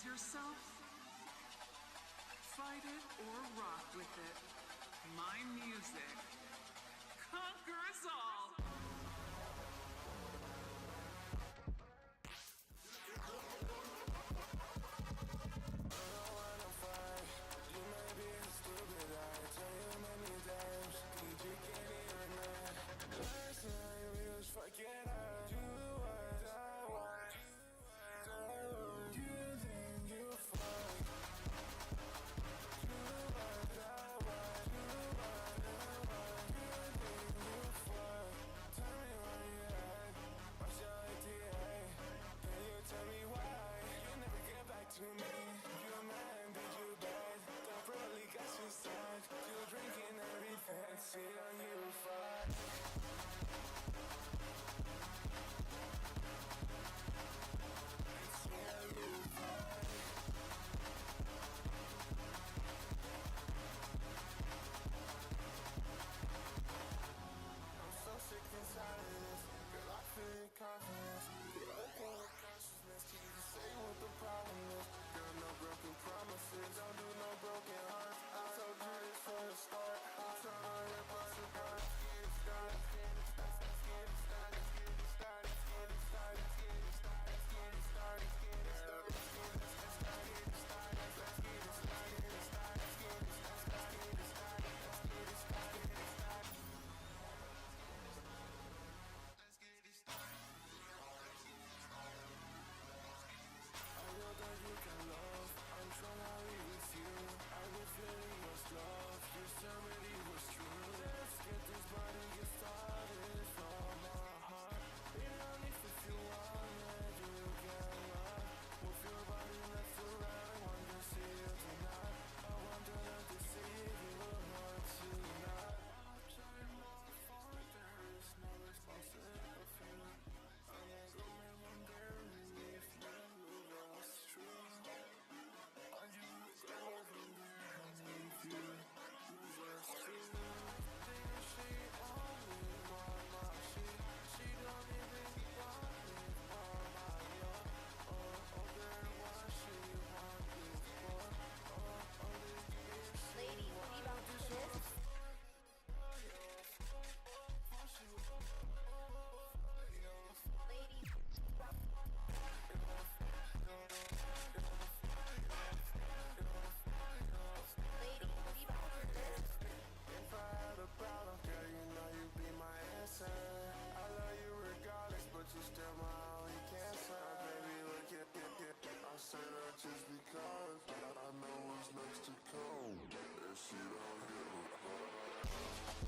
yourself? Fight it or rock with it. My music conquers all. You may be stupid, I tell you many times. Keep you kidding or not. Last night we was fucking up. Do what I want. You think you fuck. Do what I want. Do what I want. You think you fuck. Tell me where you at. What's your ATA? Can you tell me why? You never get back to me. You mad? Did you bad? Probably got you sad. You drinking everything. Sit on you fuck. Sit on you fuck. I'm so sick and tired of this. Girl, I feel confidence. You're okay with consciousness. Can you say what the problem is? Girl, no broken promises. Don't do no broken hearts. I told you this from the start. I'm trying to rip us apart. Get it started. Get it started. Get it started. Get it started. Get it started. Get it started. Get it started. Get it started. Let's get it started. Let's get it started. Get it started. Get it started. Get it started. Let's get it started. Get it started. Let's get it started. I know that you can love. I'm trying to be with you. I've been feeling what's love. Just tell me it was true. Let's get this party get started from my heart. It only if you want it, you get love. Move your body left to right. I want to see you tonight. I want to love to see you hard tonight. I'm trying more for it. There is no responsible feeling. I'm not going wondering if you know what's true. Are you going there? I need you. What's true? Think she only want my shit. She don't even want me for my love. Girl, what she want me for? Ladies, we bounce to this. Ladies, if I had a problem, girl, you know you'd be my answer. I love you regardless, but you still my only cancer. Baby, look at I say that just because I know what's next to come. That shit don't give a fuck.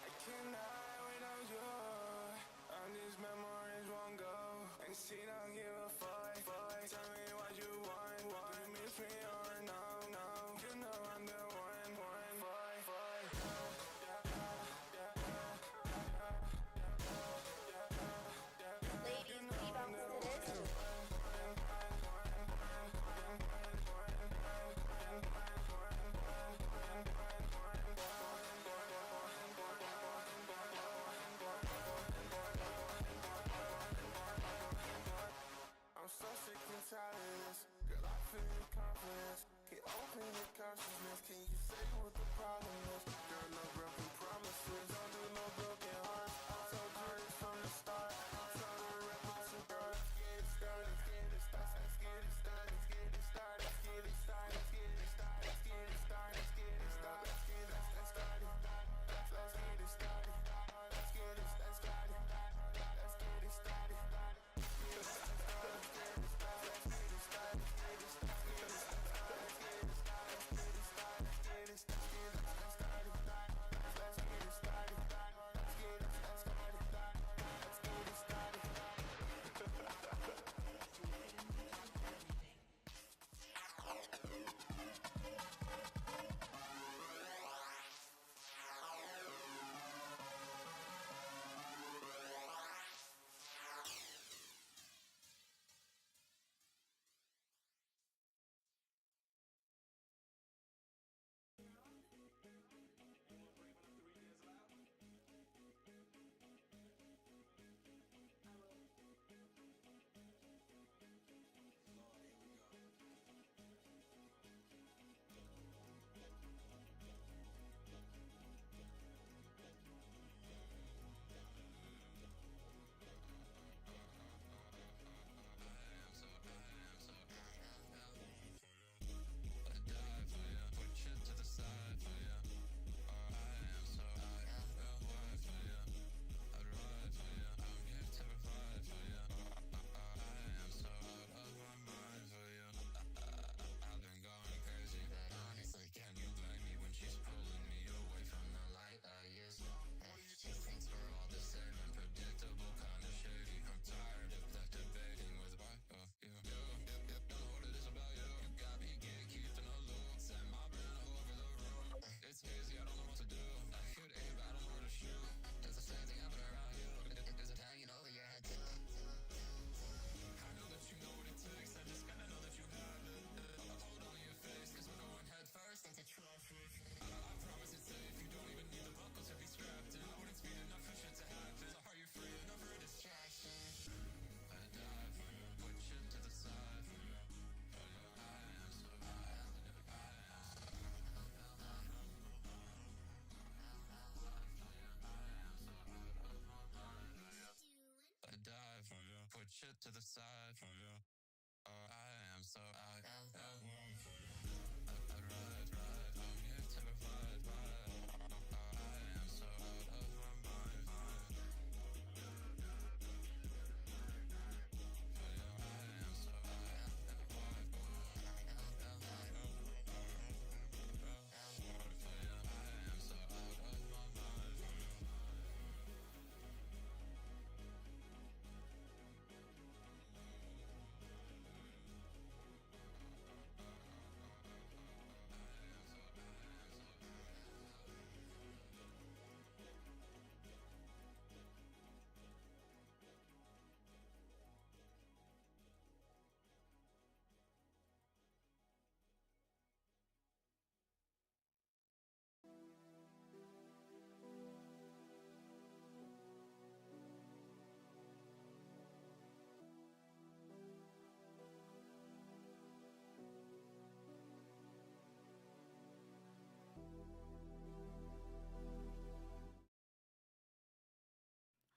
I cannot wait on you. And these memories won't go. And she don't give a fuck. Tell me what you want. Do you miss me or no? You know I'm the one. ladies, we bounce to this. I'm so sick and tired of this. Girl, I feel confidence. Can open your consciousness. Can you say what the problem is? Girl, no broken promises. Don't do no broken hearts. I told you this from the start. I'm trying to rip us apart. Get it started. Get it started. Let's get it started. Get it started. Get it started. Get it started. Get it started. Get it started. Let's get it started. Let's get it started. Let's get it started. Let's get it started. Get it started. to the side. I am so out.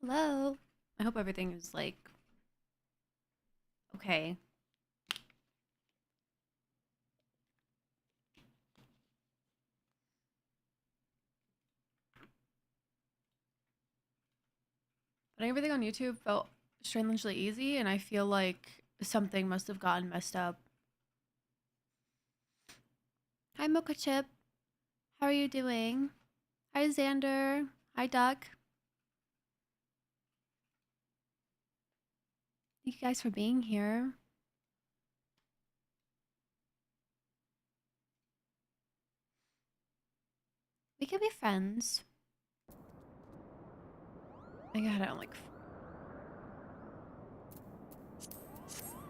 Hello. I hope everything is like okay. But everything on YouTube felt strangely easy, and I feel like something must have gotten messed up. Hi, Mocha Chip. How are you doing? Hi, Xander. Hi, Duck. Thank you guys for being here. We can be friends. I got it on like.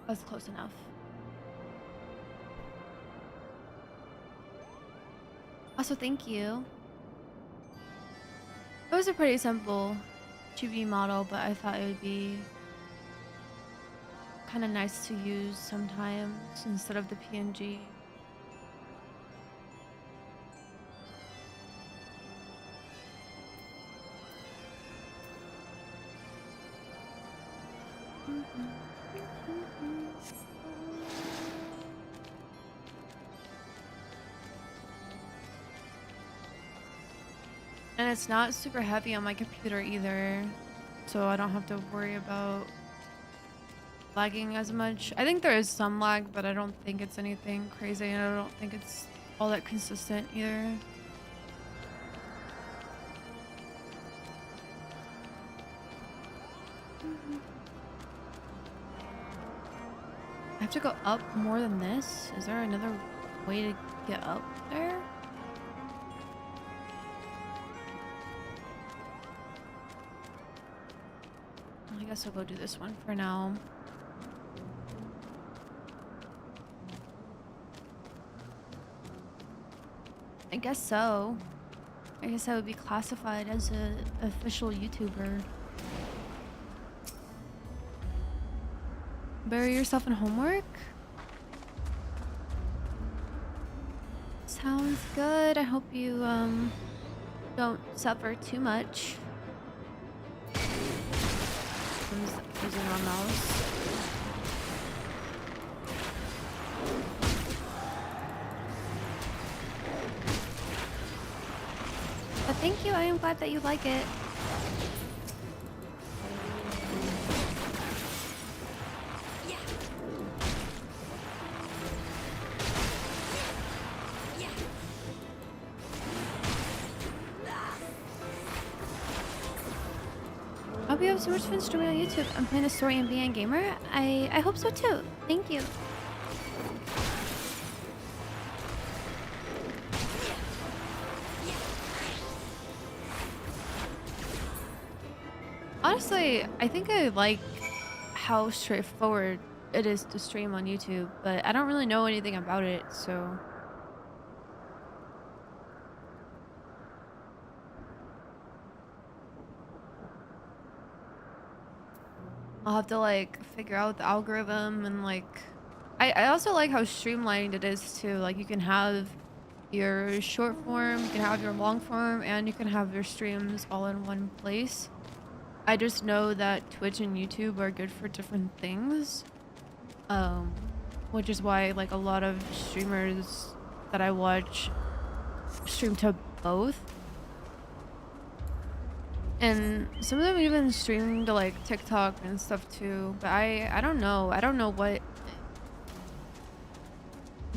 That's close enough. Also, thank you. It was a pretty simple 2B model, but I thought it would be kind of nice to use sometimes instead of the PNG. And it's not super heavy on my computer either, so I don't have to worry about lagging as much. I think there is some lag, but I don't think it's anything crazy, and I don't think it's all that consistent either. I have to go up more than this? Is there another way to get up there? I guess I'll go do this one for now. I guess so. I guess I would be classified as an official YouTuber. Bury yourself in homework? Sounds good. I hope you don't suffer too much. Using our mouse. But thank you. I am glad that you like it. I hope you have so much fun streaming on YouTube and playing the story and being a gamer. I hope so too. Thank you. Honestly, I think I like how straightforward it is to stream on YouTube, but I don't really know anything about it, so... I'll have to like figure out the algorithm and like I also like how streamlined it is too. Like you can have your short form, you can have your long form, and you can have your streams all in one place. I just know that Twitch and YouTube are good for different things. Um, which is why like a lot of streamers that I watch stream to both. And some of them even stream to like TikTok and stuff too. But I don't know. I don't know what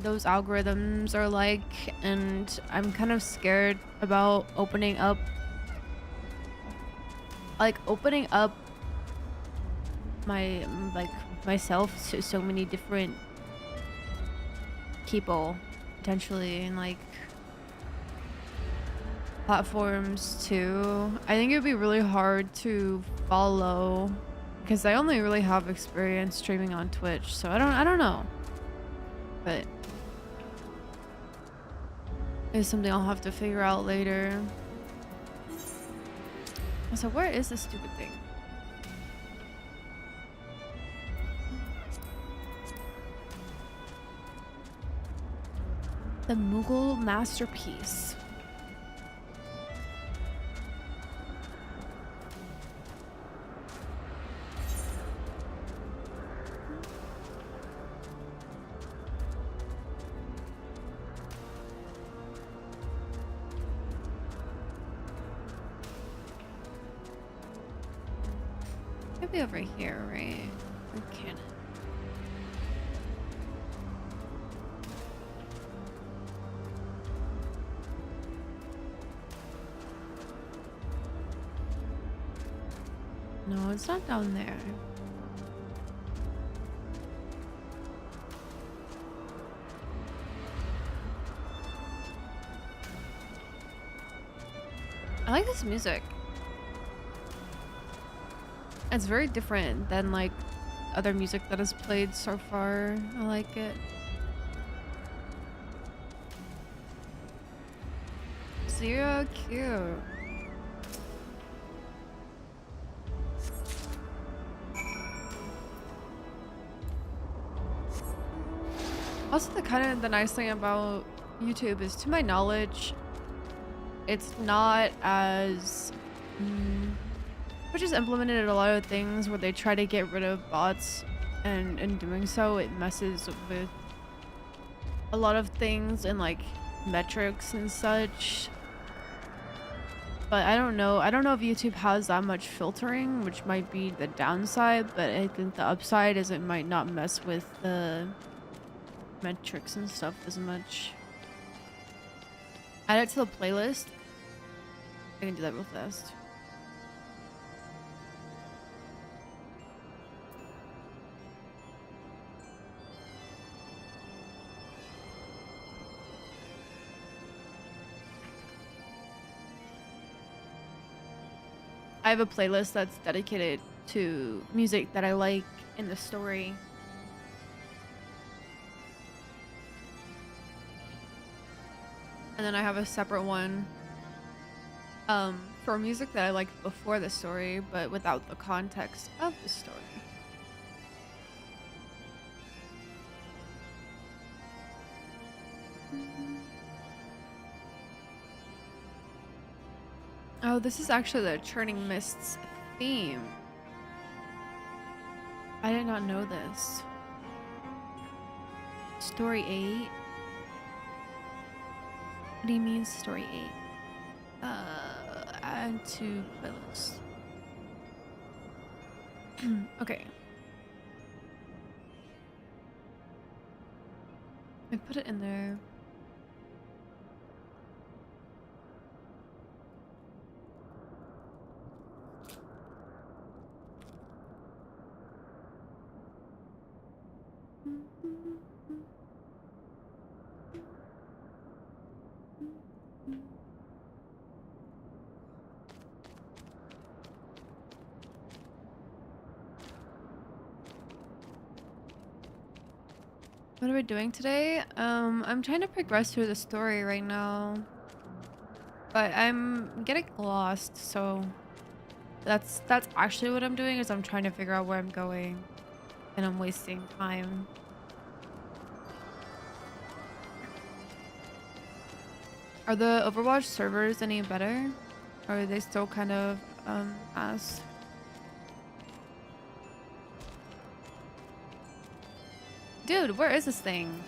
those algorithms are like, and I'm kind of scared about opening up my like myself to so many different people potentially, and like platforms too. I think it would be really hard to follow because I only really have experience streaming on Twitch, so I don't know. But it's something I'll have to figure out later. So where is this stupid thing? The Mughal masterpiece. Could be over here, right? Or can it? No, it's not down there. I like this music. It's very different than like other music that has played so far. I like it. So cute. Also, the nice thing about YouTube is, to my knowledge, it's not as which is implemented a lot of things where they try to get rid of bots, and in doing so it messes with a lot of things and like metrics and such. But I don't know if YouTube has that much filtering, which might be the downside, but I think the upside is it might not mess with the metrics and stuff as much. Add it to the playlist. I can do that real fast. I have a playlist that's dedicated to music that I like in the story. And then I have a separate one for music that I liked before the story, but without the context of the story. Oh, this is actually the Churning Mists theme. I did not know this. Story 8? What do you mean story 8? Add to playlist. Okay. I put it in there. What are we doing today? I'm trying to progress through the story right now, but I'm getting lost, so that's actually what I'm doing, is I'm trying to figure out where I'm going, and I'm wasting time. Are the Overwatch servers any better? Or are they still kind of ass? Dude, where is this thing?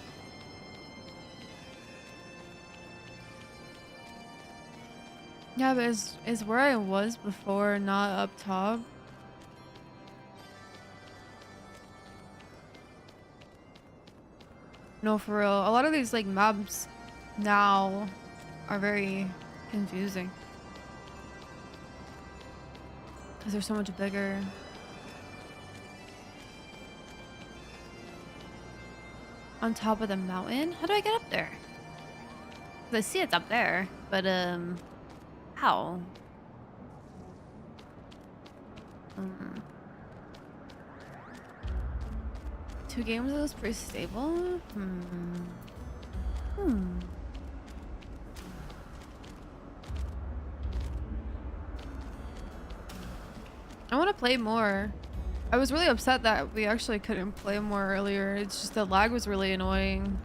Yeah, but is where I was before not up top? No, for real. A lot of these like maps now are very confusing. Because they're so much bigger. On top of the mountain? How do I get up there? 'Cause I see it's up there, but how? Two games of those pretty stable? I want to play more. I was really upset that we actually couldn't play more earlier. It's just the lag was really annoying.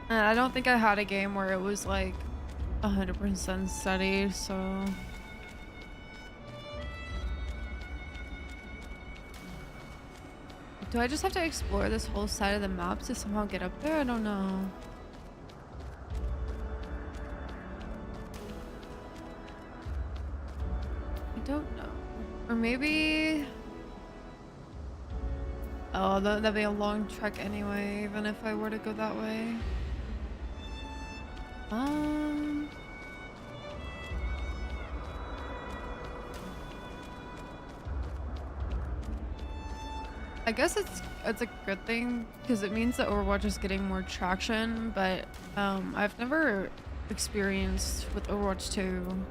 And I don't think I had a game where it was like 100% steady, so... Do I just have to explore this whole side of the map to somehow get up there? I don't know. I don't know. Or maybe... Oh, that'd be a long trek anyway, even if I were to go that way. I guess it's a good thing because it means that Overwatch is getting more traction, but I've never experienced with Overwatch 2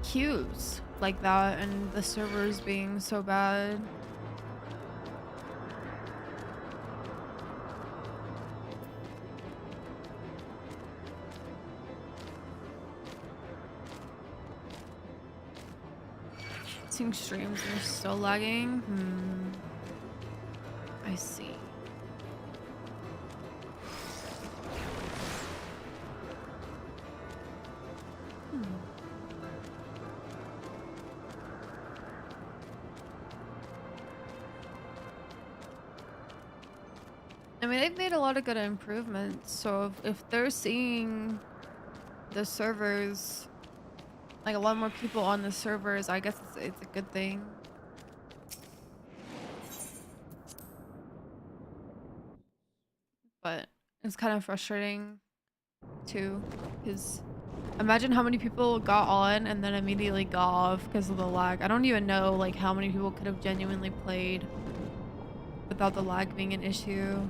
queues like that and the servers being so bad. Seeing streams are still lagging. I see. I mean, they've made a lot of good improvements, so if they're seeing the servers, like a lot more people on the servers, I guess it's a good thing. But it's kind of frustrating too, because imagine how many people got on and then immediately got off because of the lag. I don't even know like how many people could have genuinely played without the lag being an issue.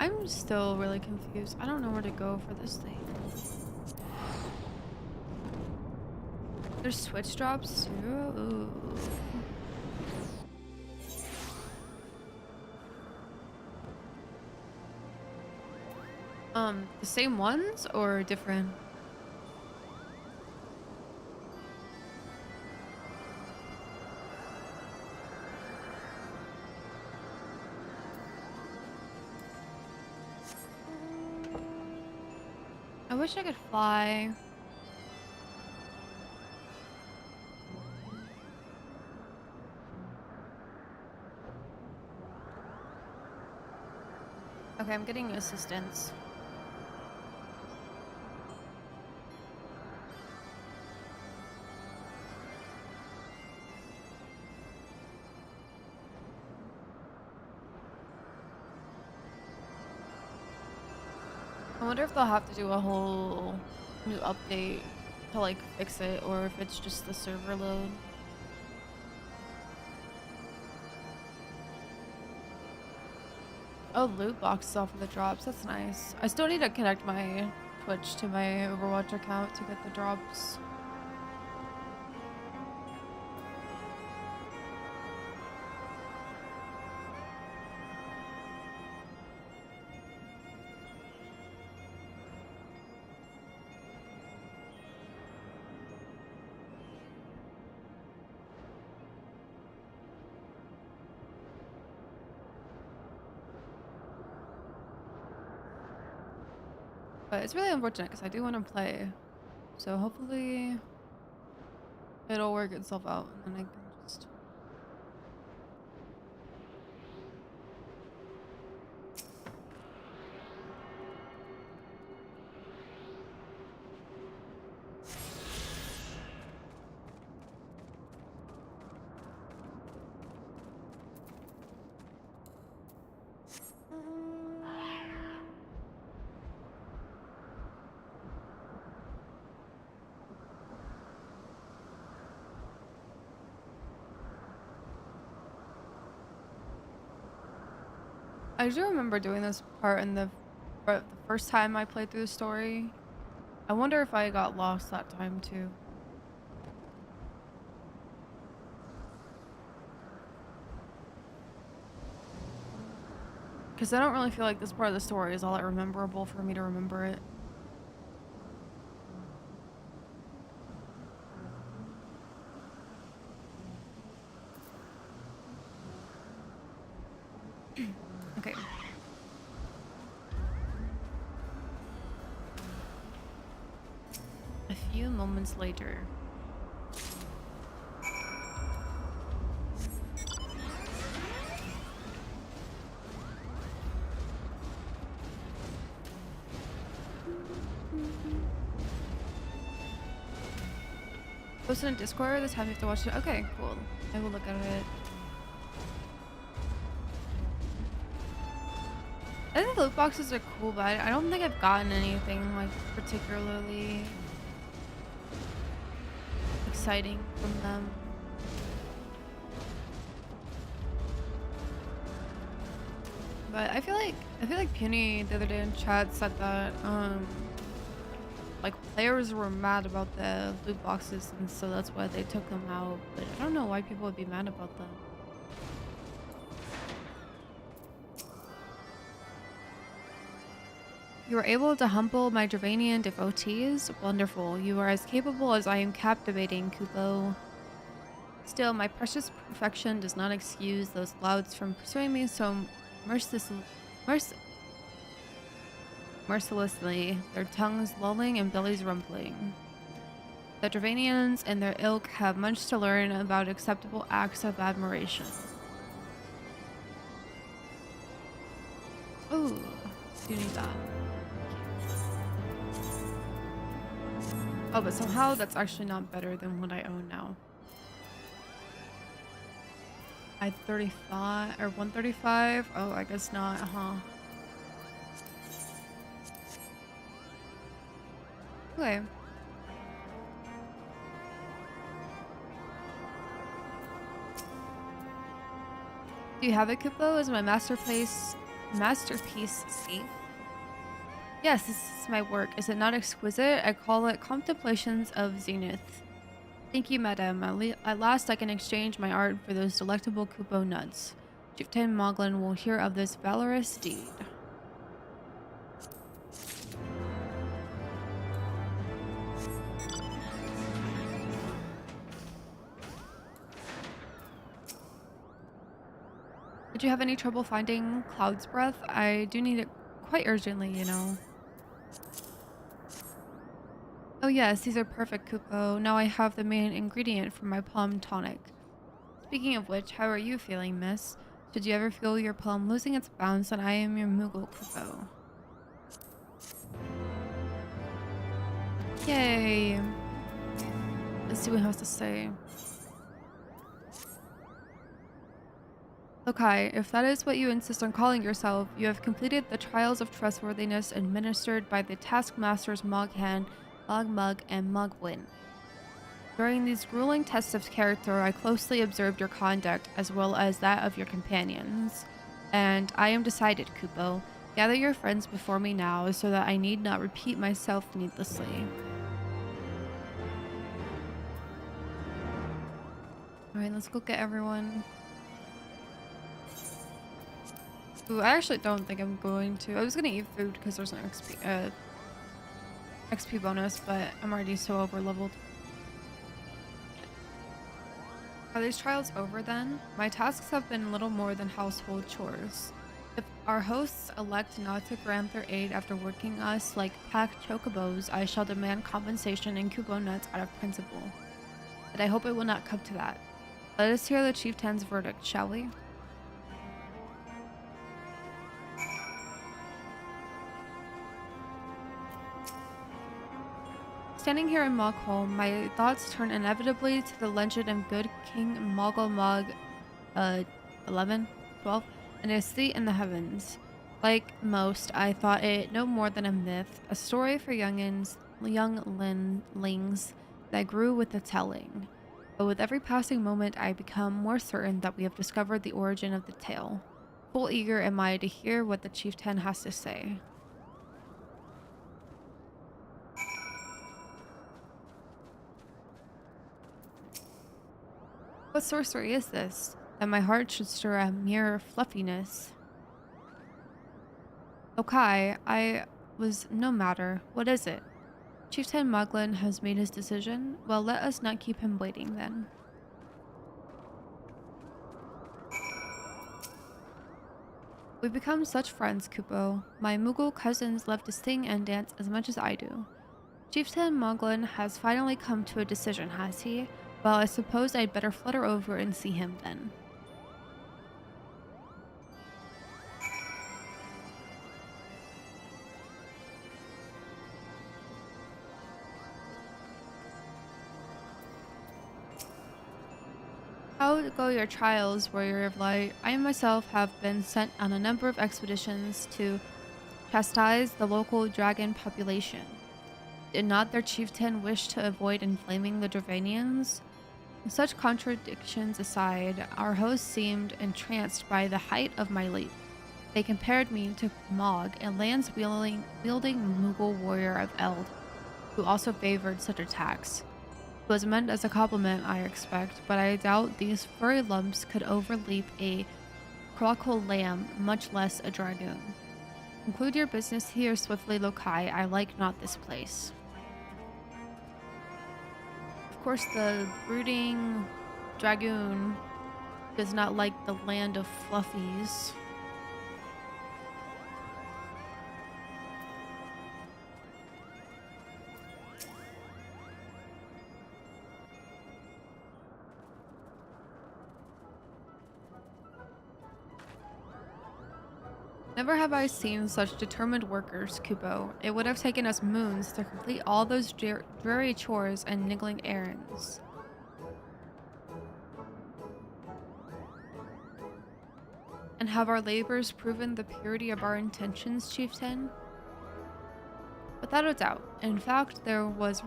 I'm still really confused. I don't know where to go for this thing. There's switch drops too? Ooh. The same ones or different? I wish I could fly. Okay, I'm getting assistance. I wonder if they'll have to do a whole new update to like fix it, or if it's just the server load. Oh, loot boxes off of the drops. That's nice. I still need to connect my Twitch to my Overwatch account to get the drops. But it's really unfortunate because I do want to play. So hopefully it'll work itself out and then I can just... I do remember doing this part in the first time I played through the story. I wonder if I got lost that time too. Because I don't really feel like this part of the story is all that rememberable for me to remember it. Okay. A few moments later. Posted in Discord this time you have to watch it. Okay, cool. I will look at it. I think the loot boxes are cool, but I don't think I've gotten anything like particularly exciting from them. But I feel like Puny the other day in chat said that like players were mad about the loot boxes and so that's why they took them out. But I don't know why people would be mad about them. You were able to humble my Dravanian devotees? Wonderful. You are as capable as I am captivating, Kupo. Still, my precious perfection does not excuse those louds from pursuing me so mercilessly, their tongues lolling and bellies rumbling. The Dravanians and their ilk have much to learn about acceptable acts of admiration. Oh, do need that. Oh, but somehow that's actually not better than what I own now. I 35 or 135? Oh, I guess not, huh? Okay. Do you have it, Kupo? Is my masterpiece safe? Yes, this is my work. Is it not exquisite? I call it Contemplations of Zenith. Thank you, madam. At last I can exchange my art for those delectable Kupo nuts. Chieftain Moglin will hear of this valorous deed. Did you have any trouble finding Cloud's Breath? I do need it quite urgently, you know. Oh yes, these are perfect, Kupo. Now I have the main ingredient for my plum tonic. Speaking of which, how are you feeling, miss? Did you ever feel your plum losing its bounds? And I am your Moogle, Kupo. Yay! Let's see what he has to say. Okay, if that is what you insist on calling yourself, you have completed the trials of trustworthiness administered by the taskmasters Moghan, Mogmug, and Mugwin. During these grueling tests of character, I closely observed your conduct as well as that of your companions. And I am decided, Kupo. Gather your friends before me now so that I need not repeat myself needlessly. Alright, let's go get everyone. Ooh, I actually don't think I'm going to. I was gonna eat food because there's an XP bonus, but I'm already so over leveled. Are these trials over then? My tasks have been little more than household chores. If our hosts elect not to grant their aid after working us like packed chocobos, I shall demand compensation in kubo nuts out of principle. But I hope it will not come to that. Let us hear the chieftain's verdict, shall we? Standing here in Moghol, my thoughts turn inevitably to the legend of good King Mogul Mog 11, 12, and his seat in the heavens. Like most, I thought it no more than a myth, a story for younglings that grew with the telling. But with every passing moment, I become more certain that we have discovered the origin of the tale. Full eager am I to hear what the chieftain has to say. What sorcery is this, that my heart should stir a mere fluffiness? Okay, I was no matter. What is it? Chieftain Moglin has made his decision. Well, let us not keep him waiting then. We've become such friends, Kupo. My Mughal cousins love to sing and dance as much as I do. Chieftain Moglin has finally come to a decision, has he? Well, I suppose I'd better flutter over and see him then. How go your trials, warrior of light? I myself have been sent on a number of expeditions to chastise the local dragon population. Did not their chieftain wish to avoid inflaming the Dravanians? Such contradictions aside, our hosts seemed entranced by the height of my leap. They compared me to Mog, a lance-wielding Mughal warrior of Eld, who also favored such attacks. It was meant as a compliment, I expect, but I doubt these furry lumps could overleap a crocodile lamb, much less a dragoon. Conclude your business here swiftly, Lokai. I like not this place. Of course, the brooding dragoon does not like the land of fluffies. Never have I seen such determined workers, Kupo. It would have taken us moons to complete all those dreary chores and niggling errands. And have our labors proven the purity of our intentions, Chieftain? Without a doubt. In fact, there was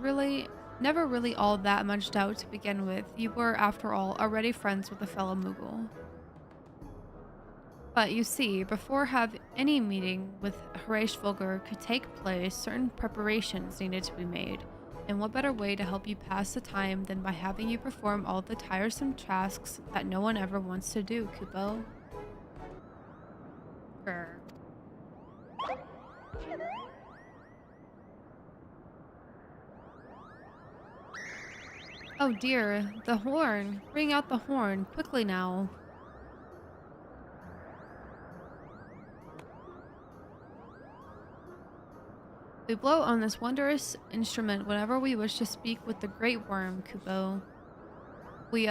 never really all that much doubt to begin with. You were, after all, already friends with a fellow Mughal. But you see, before any meeting with Harish Vulgar could take place, certain preparations needed to be made. And what better way to help you pass the time than by having you perform all the tiresome tasks that no one ever wants to do, Kupo? Grr. Oh dear, the horn! Bring out the horn, quickly now! We blow on this wondrous instrument whenever we wish to speak with the Great Worm, Kupo. We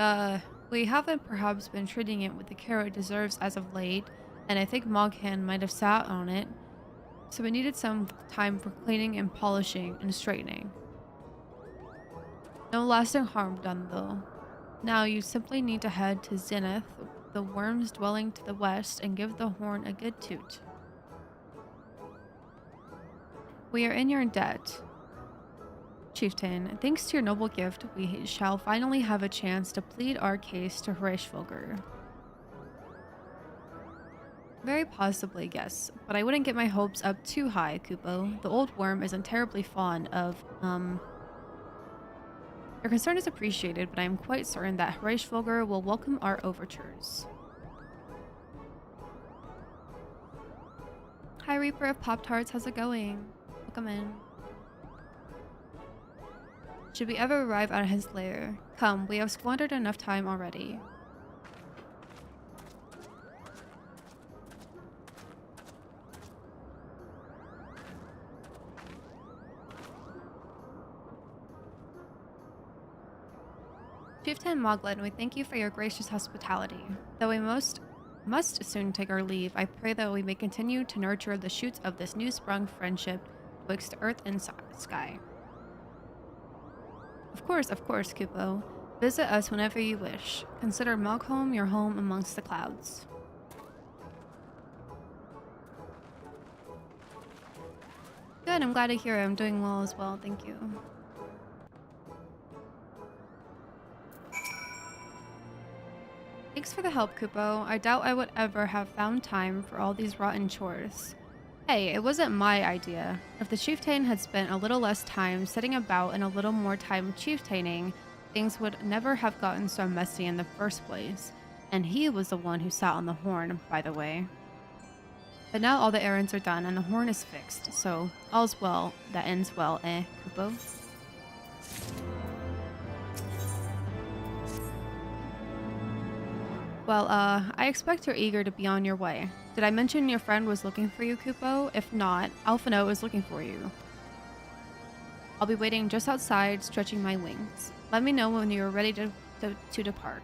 haven't perhaps been treating it with the care it deserves as of late, and I think Moghan might have sat on it, so we needed some time for cleaning and polishing and straightening. No lasting harm done, though. Now you simply need to head to Zenith, the worm's dwelling to the west, and give the horn a good toot. We are in your debt, Chieftain. Thanks to your noble gift, we shall finally have a chance to plead our case to Harish Vulgar. Very possibly, yes, but I wouldn't get my hopes up too high, Kupo. The old worm isn't terribly fond of, Your concern is appreciated, but I am quite certain that Harish Vulgar will welcome our overtures. Hi, Reaper of Pop-Tarts, how's it going? Welcome in. Should we ever arrive at his lair? Come, we have squandered enough time already. Chieftain Moglin, we thank you for your gracious hospitality. Though we must soon take our leave, I pray that we may continue to nurture the shoots of this new-sprung friendship twixt earth and sky. Of course, Kupo. Visit us whenever you wish. Consider Mogholm your home amongst the clouds. Good, I'm glad to hear it. I'm doing well as well, thank you. Thanks for the help, Kupo. I doubt I would ever have found time for all these rotten chores. Hey, it wasn't my idea. If the chieftain had spent a little less time sitting about and a little more time chieftaining, things would never have gotten so messy in the first place. And he was the one who sat on the horn, by the way. But now all the errands are done and the horn is fixed, so all's well that ends well, Kupo? Well, I expect you're eager to be on your way. Did I mention your friend was looking for you, Kupo? If not, Alphino is looking for you. I'll be waiting just outside, stretching my wings. Let me know when you're ready to depart.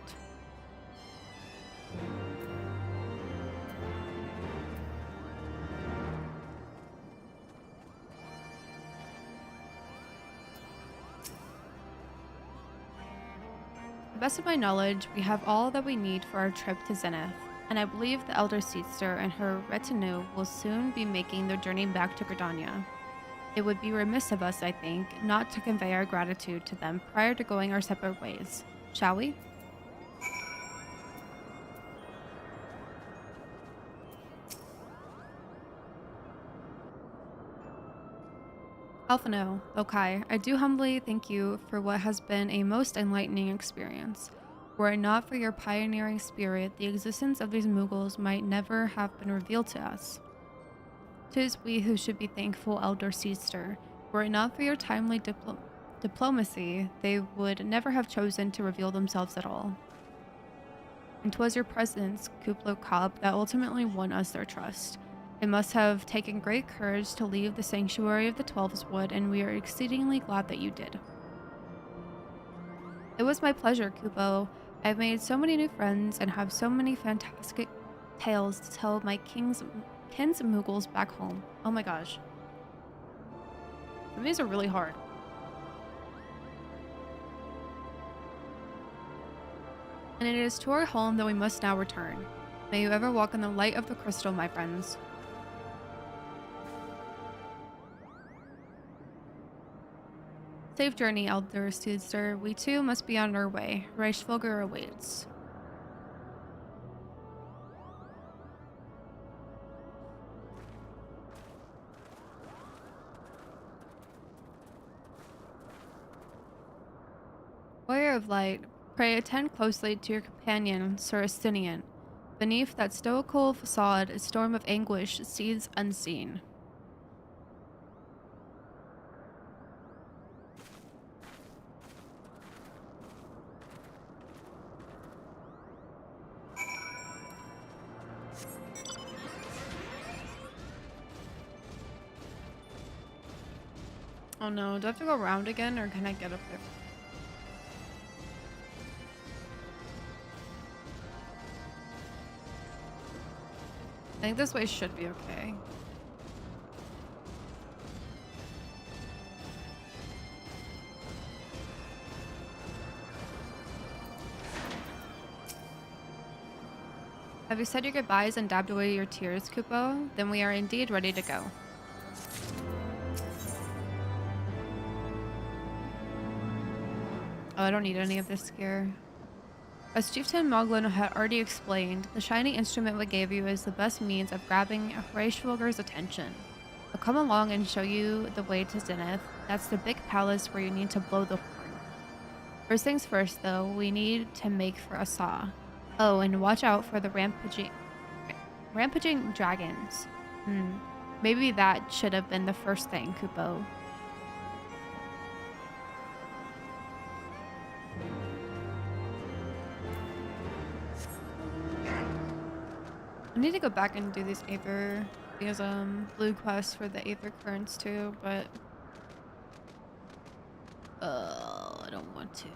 To the best of my knowledge, we have all that we need for our trip to Zenith, and I believe the Elder Seedster and her retinue will soon be making their journey back to Gridania. It would be remiss of us, I think, not to convey our gratitude to them prior to going our separate ways. Shall we? Alphino, Okai, I do humbly thank you for what has been a most enlightening experience. Were it not for your pioneering spirit, the existence of these Mughals might never have been revealed to us. 'Tis we who should be thankful, Elder Seedster. Were it not for your timely diplomacy, they would never have chosen to reveal themselves at all. And 'twas your presence, Kuplo Kab, that ultimately won us their trust. It must have taken great courage to leave the sanctuary of the Twelveswood, and we are exceedingly glad that you did. It was my pleasure, Kupo. I've made so many new friends and have so many fantastic tales to tell my kins Mughals back home. Oh my gosh. Some of these are really hard. And it is to our home that we must now return. May you ever walk in the light of the crystal, my friends. Safe journey, Elder Seedster. We too must be on our way. Reichsvolger awaits. Warrior of Light, pray attend closely to your companion, Sir Estinian. Beneath that stoical facade, a storm of anguish seethes unseen. Oh no, do I have to go around again or can I get up there? I think this way should be okay. Have you said your goodbyes and dabbed away your tears, Kupo? Then we are indeed ready to go. Oh, I don't need any of this gear. As Chieftain Moglin had already explained, the shiny instrument we gave you is the best means of grabbing Reichsvolger's attention. I'll come along and show you the way to Zenith. That's the big palace where you need to blow the horn. First things first, though, we need to make for a saw. Oh, and watch out for the rampaging dragons. Maybe that should have been the first thing, Kupo. I need to go back and do these blue quests for the Aether Currents too, but I don't want to.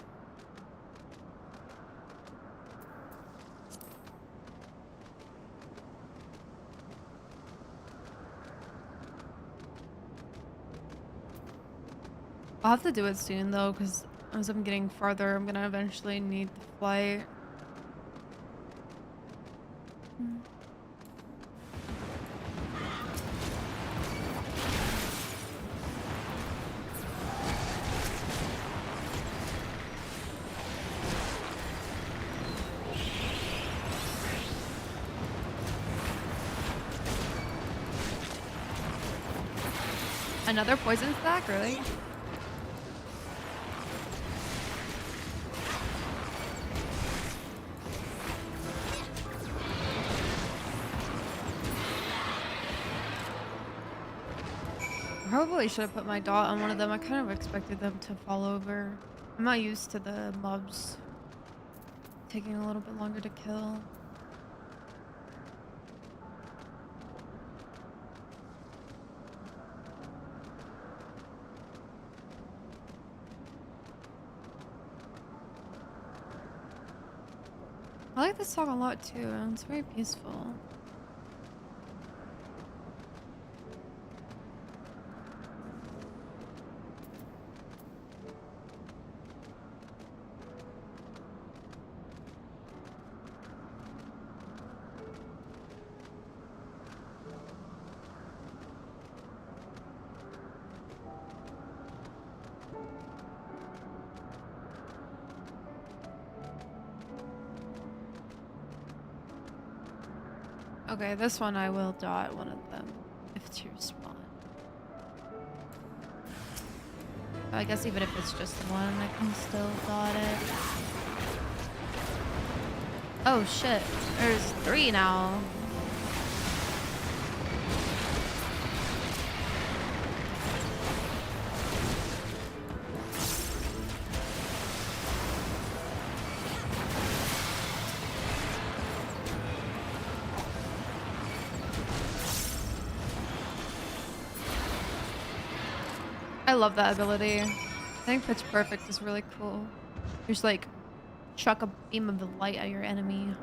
I'll have to do it soon though, because as I'm getting farther, I'm gonna eventually need the flight. Another poison stack, really? Probably should have put my dot on one of them. I kind of expected them to fall over. I'm not used to the mobs taking a little bit longer to kill. I like this song a lot too. It's very peaceful. Okay, this one I will dot one of them if two spawn. I guess even if it's just one, I can still dot it. Oh shit, there's 3 now. I love that ability. I think Pitch Perfect is really cool. You just like chuck a beam of the light at your enemy.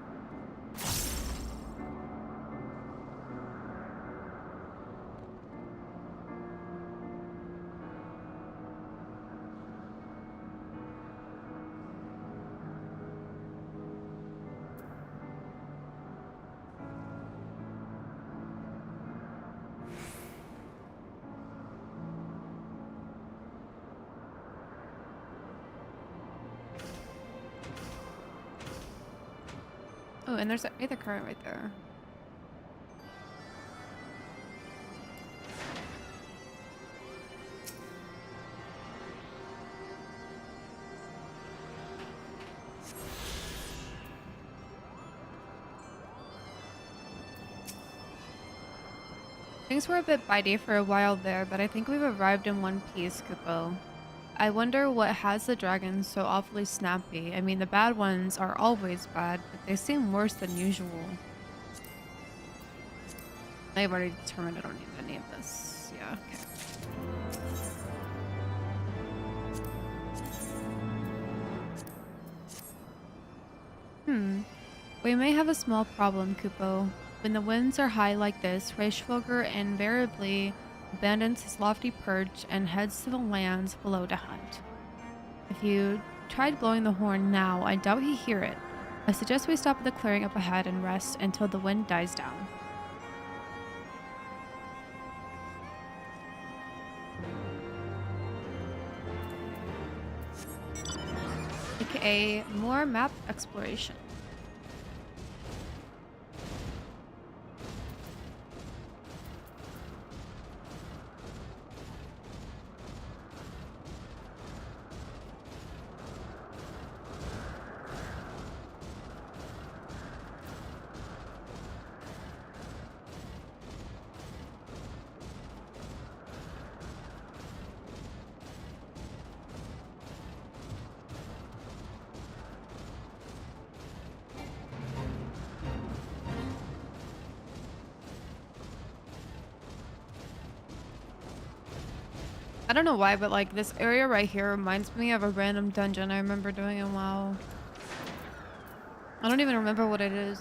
Oh, and there's an Aether current right there. Things were a bit bitey for a while there, but I think we've arrived in one piece, Kupo. I wonder what has the dragons so awfully snappy. I mean, the bad ones are always bad, but they seem worse than usual. I've already determined I don't need any of this. Yeah, okay. We may have a small problem, Kupo. When the winds are high like this, Reichsvogel invariably abandons his lofty perch and heads to the lands below to hunt. If you tried blowing the horn now, I doubt he'd hear it. I suggest we stop at the clearing up ahead and rest until the wind dies down. AKA more map exploration. I don't know why, but like this area right here reminds me of a random dungeon I remember doing in WoW. I don't even remember what it is.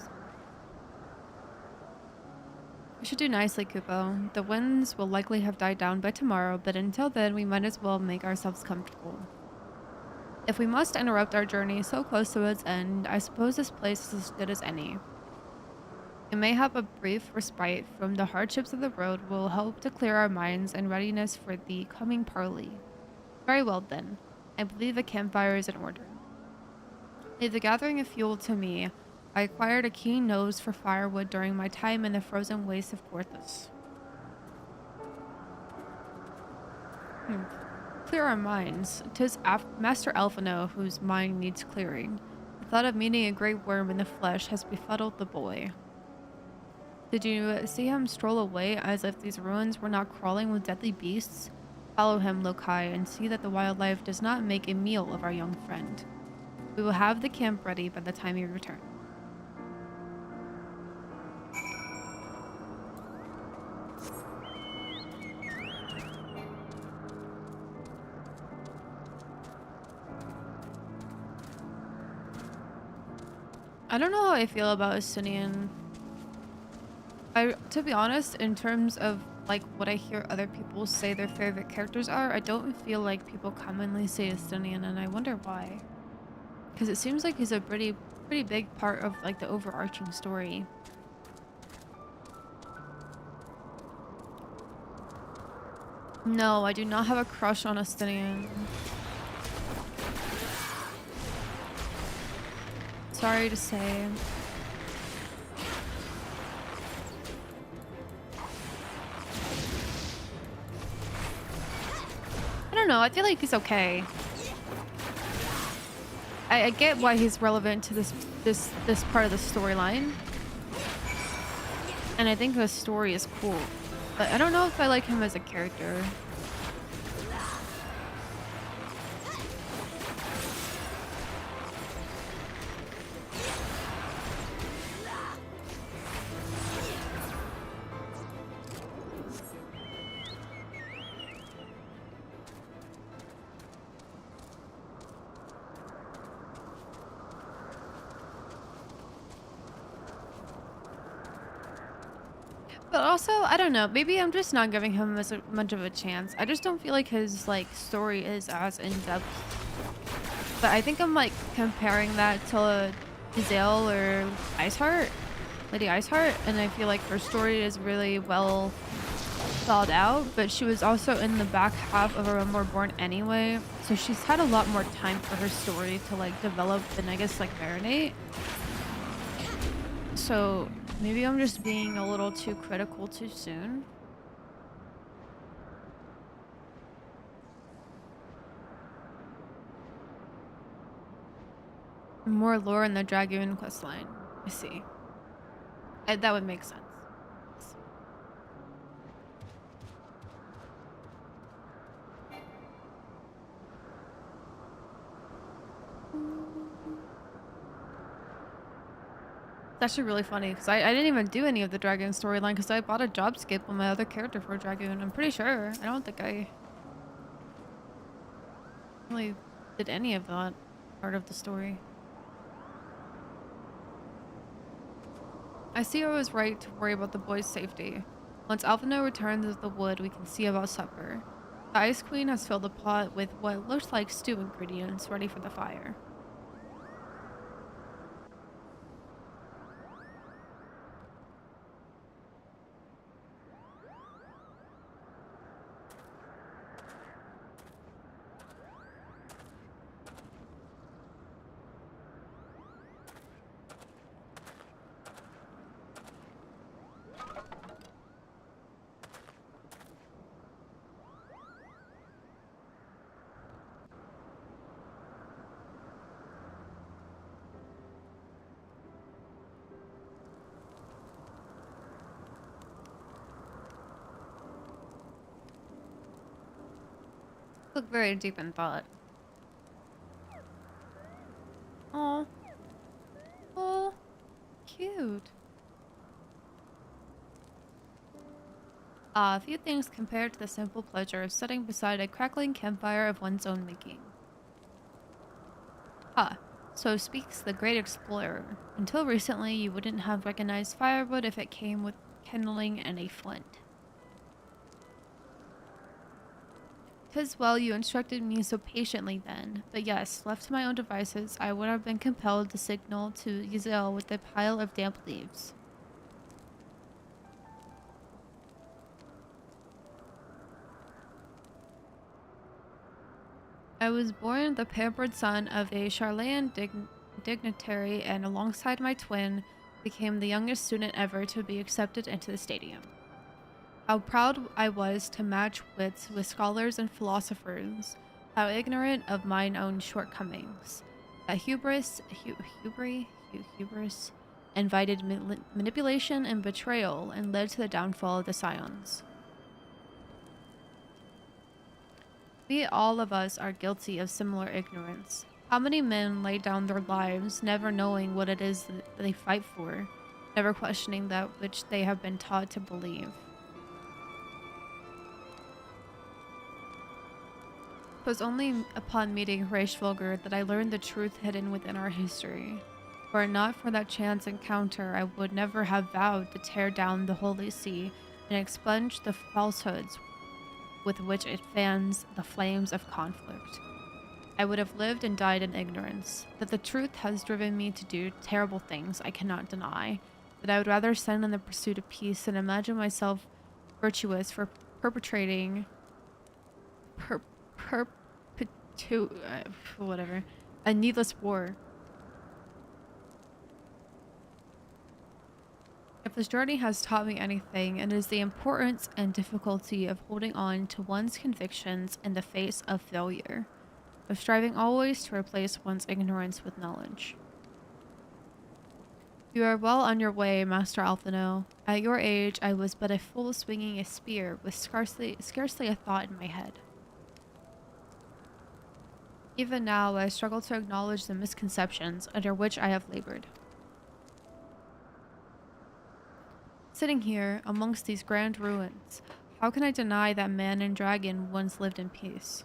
We should do nicely, Kupo. The winds will likely have died down by tomorrow, but until then, we might as well make ourselves comfortable. If we must interrupt our journey so close to its end, I suppose this place is as good as any. We may have a brief respite from the hardships of the road will help to clear our minds and readiness for the coming parley. Very well then. I believe a campfire is in order. Leave the gathering of fuel to me. I acquired a keen nose for firewood during my time in the frozen wastes of Porthos. Clear our minds. 'Tis Master Alphino whose mind needs clearing. The thought of meeting a great worm in the flesh has befuddled the boy. Did you see him stroll away as if these ruins were not crawling with deadly beasts? Follow him, Lokai, and see that the wildlife does not make a meal of our young friend. We will have the camp ready by the time you return. I don't know how I feel about Estinian. To be honest, in terms of like what I hear other people say their favorite characters are, I don't feel like people commonly say Estinian, and I wonder why. Because it seems like he's a pretty big part of like the overarching story. No, I do not have a crush on Estinian. Sorry to say. I don't know, I feel like he's okay. I get why he's relevant to this part of the storyline. And I think the story is cool. But I don't know if I like him as a character. But also, I don't know, maybe I'm just not giving him as much of a chance. I just don't feel like his like story is as in-depth. But I think I'm like comparing that to Giselle or Iceheart, Lady Iceheart, and I feel like her story is really well thought out, but she was also in the back half of A Realm Reborn anyway, so she's had a lot more time for her story to like develop and I guess like marinate. So maybe I'm just being a little too critical too soon. More lore in the Dragoon questline. I see. That would make sense. It's actually really funny because I didn't even do any of the Dragoon storyline because I bought a job skip on my other character for Dragoon. I'm pretty sure. I don't think I really did any of that part of the story. I see I was right to worry about the boy's safety. Once Alphino returns with the wood, we can see about supper. The Ice Queen has filled the pot with what looks like stew ingredients ready for the fire. Look very deep in thought. Oh, oh, cute. A few things compared to the simple pleasure of sitting beside a crackling campfire of one's own making. Ah, so speaks the great explorer. Until recently, you wouldn't have recognized firewood if it came with kindling, and a flint. 'Tis well you instructed me so patiently then, but yes, left to my own devices, I would have been compelled to signal to Giselle with a pile of damp leaves. I was born the pampered son of a Charlean dignitary, and alongside my twin, became the youngest student ever to be accepted into the stadium. How proud I was to match wits with scholars and philosophers, how ignorant of mine own shortcomings. That hubris invited manipulation and betrayal and led to the downfall of the Scions. We all of us are guilty of similar ignorance. How many men lay down their lives never knowing what it is that they fight for, never questioning that which they have been taught to believe. It was only upon meeting Reichsvogel that I learned the truth hidden within our history. Were it not for that chance encounter, I would never have vowed to tear down the Holy See and expunge the falsehoods with which it fans the flames of conflict. I would have lived and died in ignorance. That the truth has driven me to do terrible things I cannot deny, but I would rather sin in the pursuit of peace than imagine myself virtuous for perpetrating a needless war. If this journey has taught me anything, it is the importance and difficulty of holding on to one's convictions in the face of failure, of striving always to replace one's ignorance with knowledge. You are well on your way, Master Alphino. At your age, I was but a fool swinging a spear with scarcely a thought in my head. Even now, I struggle to acknowledge the misconceptions under which I have labored. Sitting here, amongst these grand ruins, how can I deny that man and dragon once lived in peace?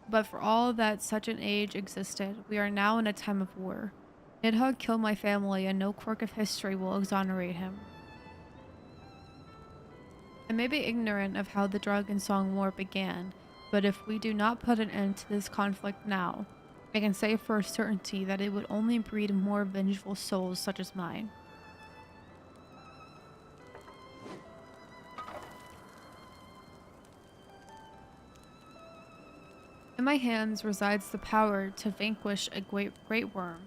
But for all that such an age existed, we are now in a time of war. Nidhogg killed my family, and no quirk of history will exonerate him. I may be ignorant of how the Dragon Song War began, but if we do not put an end to this conflict now, I can say for a certainty that it would only breed more vengeful souls such as mine. In my hands resides the power to vanquish a great worm.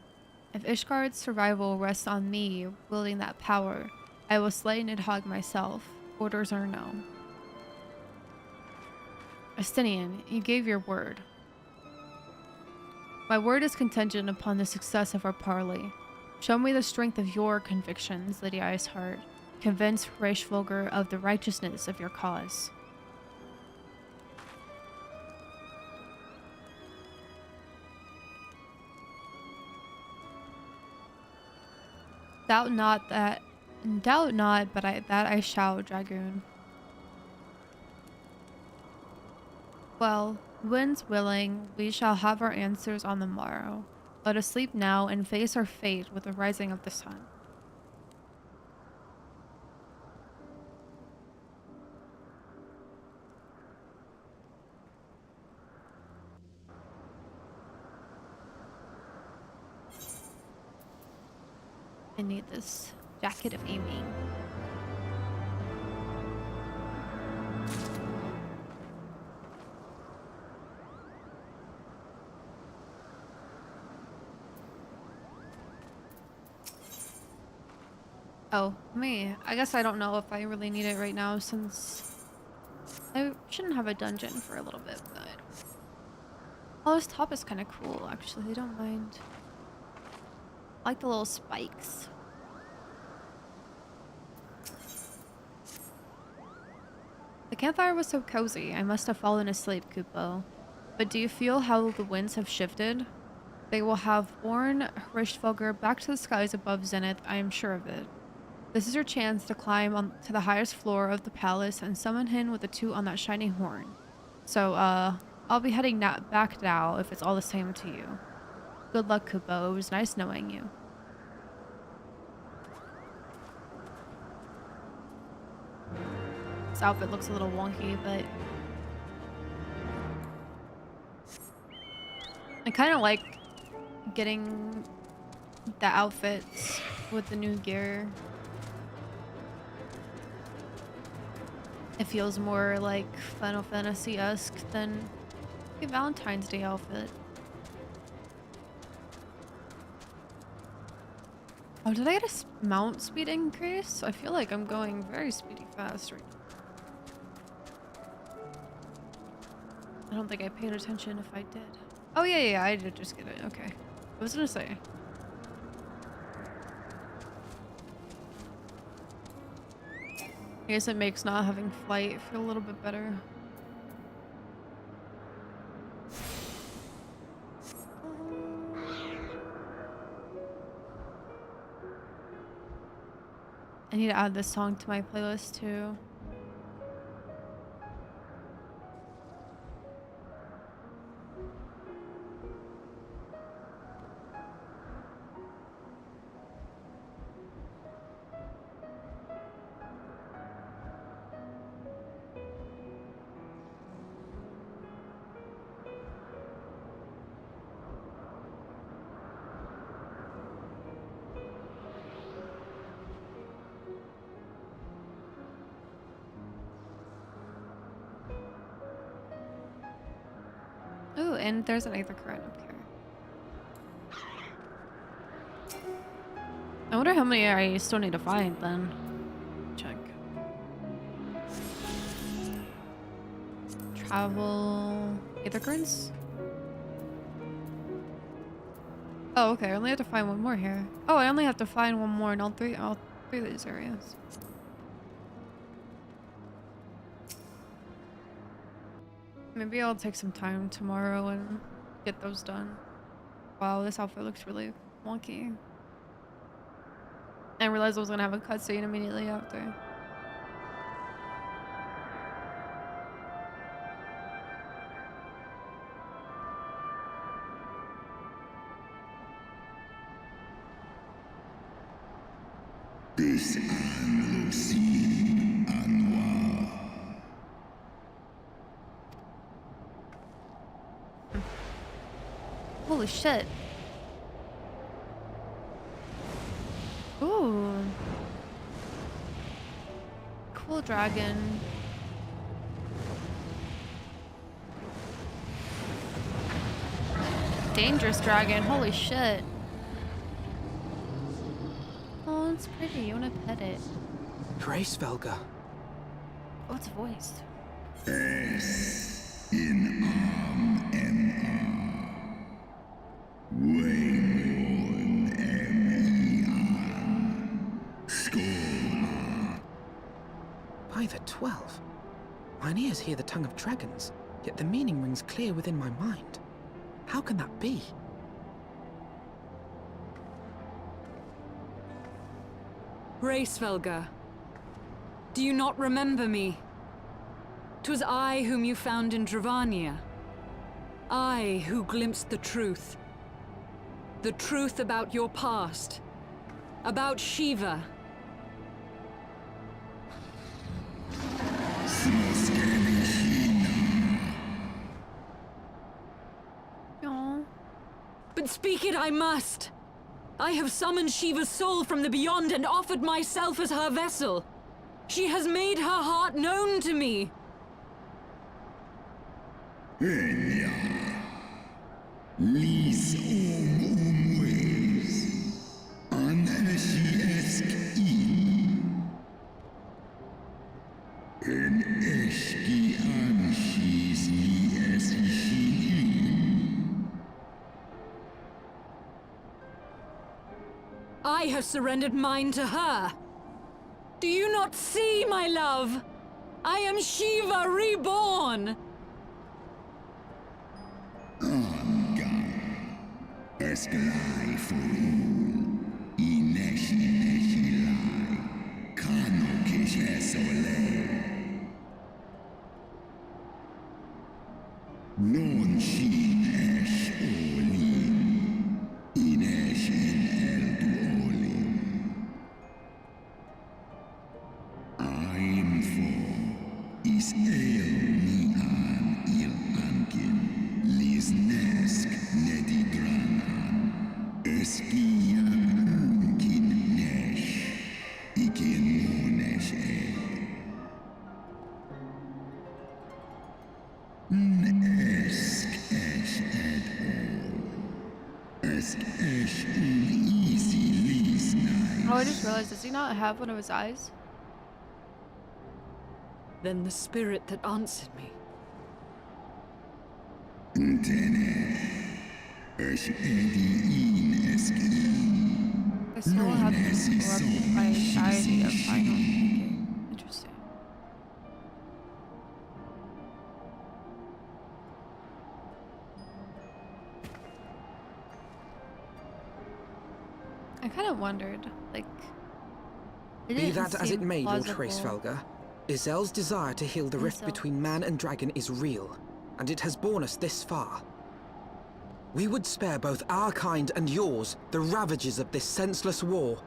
If Ishgard's survival rests on me wielding that power, I will slay Nidhogg myself. Orders are known. Astinian, you gave your word. My word is contingent upon the success of our parley. Show me the strength of your convictions, Lady Iceheart. Convince Reichsvogel of the righteousness of your cause. Doubt not, but that I shall, Dragoon. Well, wind's willing, we shall have our answers on the morrow. Let us sleep now and face our fate with the rising of the sun. I need this jacket of aiming. Oh, I guess I don't know if I really need it right now since I shouldn't have a dungeon for a little bit, but... Oh, this top is kind of cool, actually. I don't mind. I like the little spikes. The campfire was so cozy, I must have fallen asleep, Kupo. But do you feel how the winds have shifted? They will have borne Reichsvogel back to the skies above Zenith, I am sure of it. This is your chance to climb to the highest floor of the palace and summon him with a toot on that shiny horn. So, I'll be heading back now if it's all the same to you. Good luck, Kupo. It was nice knowing you. This outfit looks a little wonky, but I kind of like getting the outfits with the new gear. It feels more like Final Fantasy-esque than a Valentine's Day outfit. Oh, did I get a mount speed increase? I feel like I'm going very speedy fast right now. I don't think I paid attention if I did. Oh, yeah, I did just get it. Okay. I was gonna say. I guess it makes not having flight feel a little bit better. I need to add this song to my playlist too. Ooh, and there's an aether current up here. I wonder how many I still need to find then. Check. Travel aether currents? Oh, okay. I only have to find one more here. Oh, I only have to find one more in all three of these areas. Maybe I'll take some time tomorrow and get those done. Wow, this outfit looks really wonky. I realized I was gonna have a cutscene immediately after. This Lucy Anwar. Holy shit. Ooh. Cool dragon. Dangerous dragon. Holy shit. Oh, it's pretty. You wanna pet it? Grace Velga. Oh, it's voiced. S in Wayne M.E.R. Skull. By the 12. Mine ears hear the tongue of dragons, yet the meaning rings clear within my mind. How can that be? Racevelga, do you not remember me? 'Twas I whom you found in Dravania. I who glimpsed the truth. The truth about your past. About Shiva. Aww. But speak it I must. I have summoned Shiva's soul from the beyond and offered myself as her vessel. She has made her heart known to me. Enya. Lis umways. Anashi-esk in. En eski anshis li esishin. I have surrendered mine to her. Do you not see, my love? I am Shiva reborn. Eskelai furul. Ineshi-neshi-lai. Kano-kish-esole. Non-shi-esh-olin. Inesh-en-el-du-olin. I'm for Oh, I just realized, does he not have one of his eyes? Then the spirit that answered me. The soul had been corrupted by anxiety of final thinking. Interesting. I kind of wondered, like, it Be didn't that as it seem may, Lord plausible. Hraesvelgr, Izel's desire to heal the rift between man and dragon is real, and it has borne us this far. We would spare both our kind and yours the ravages of this senseless war.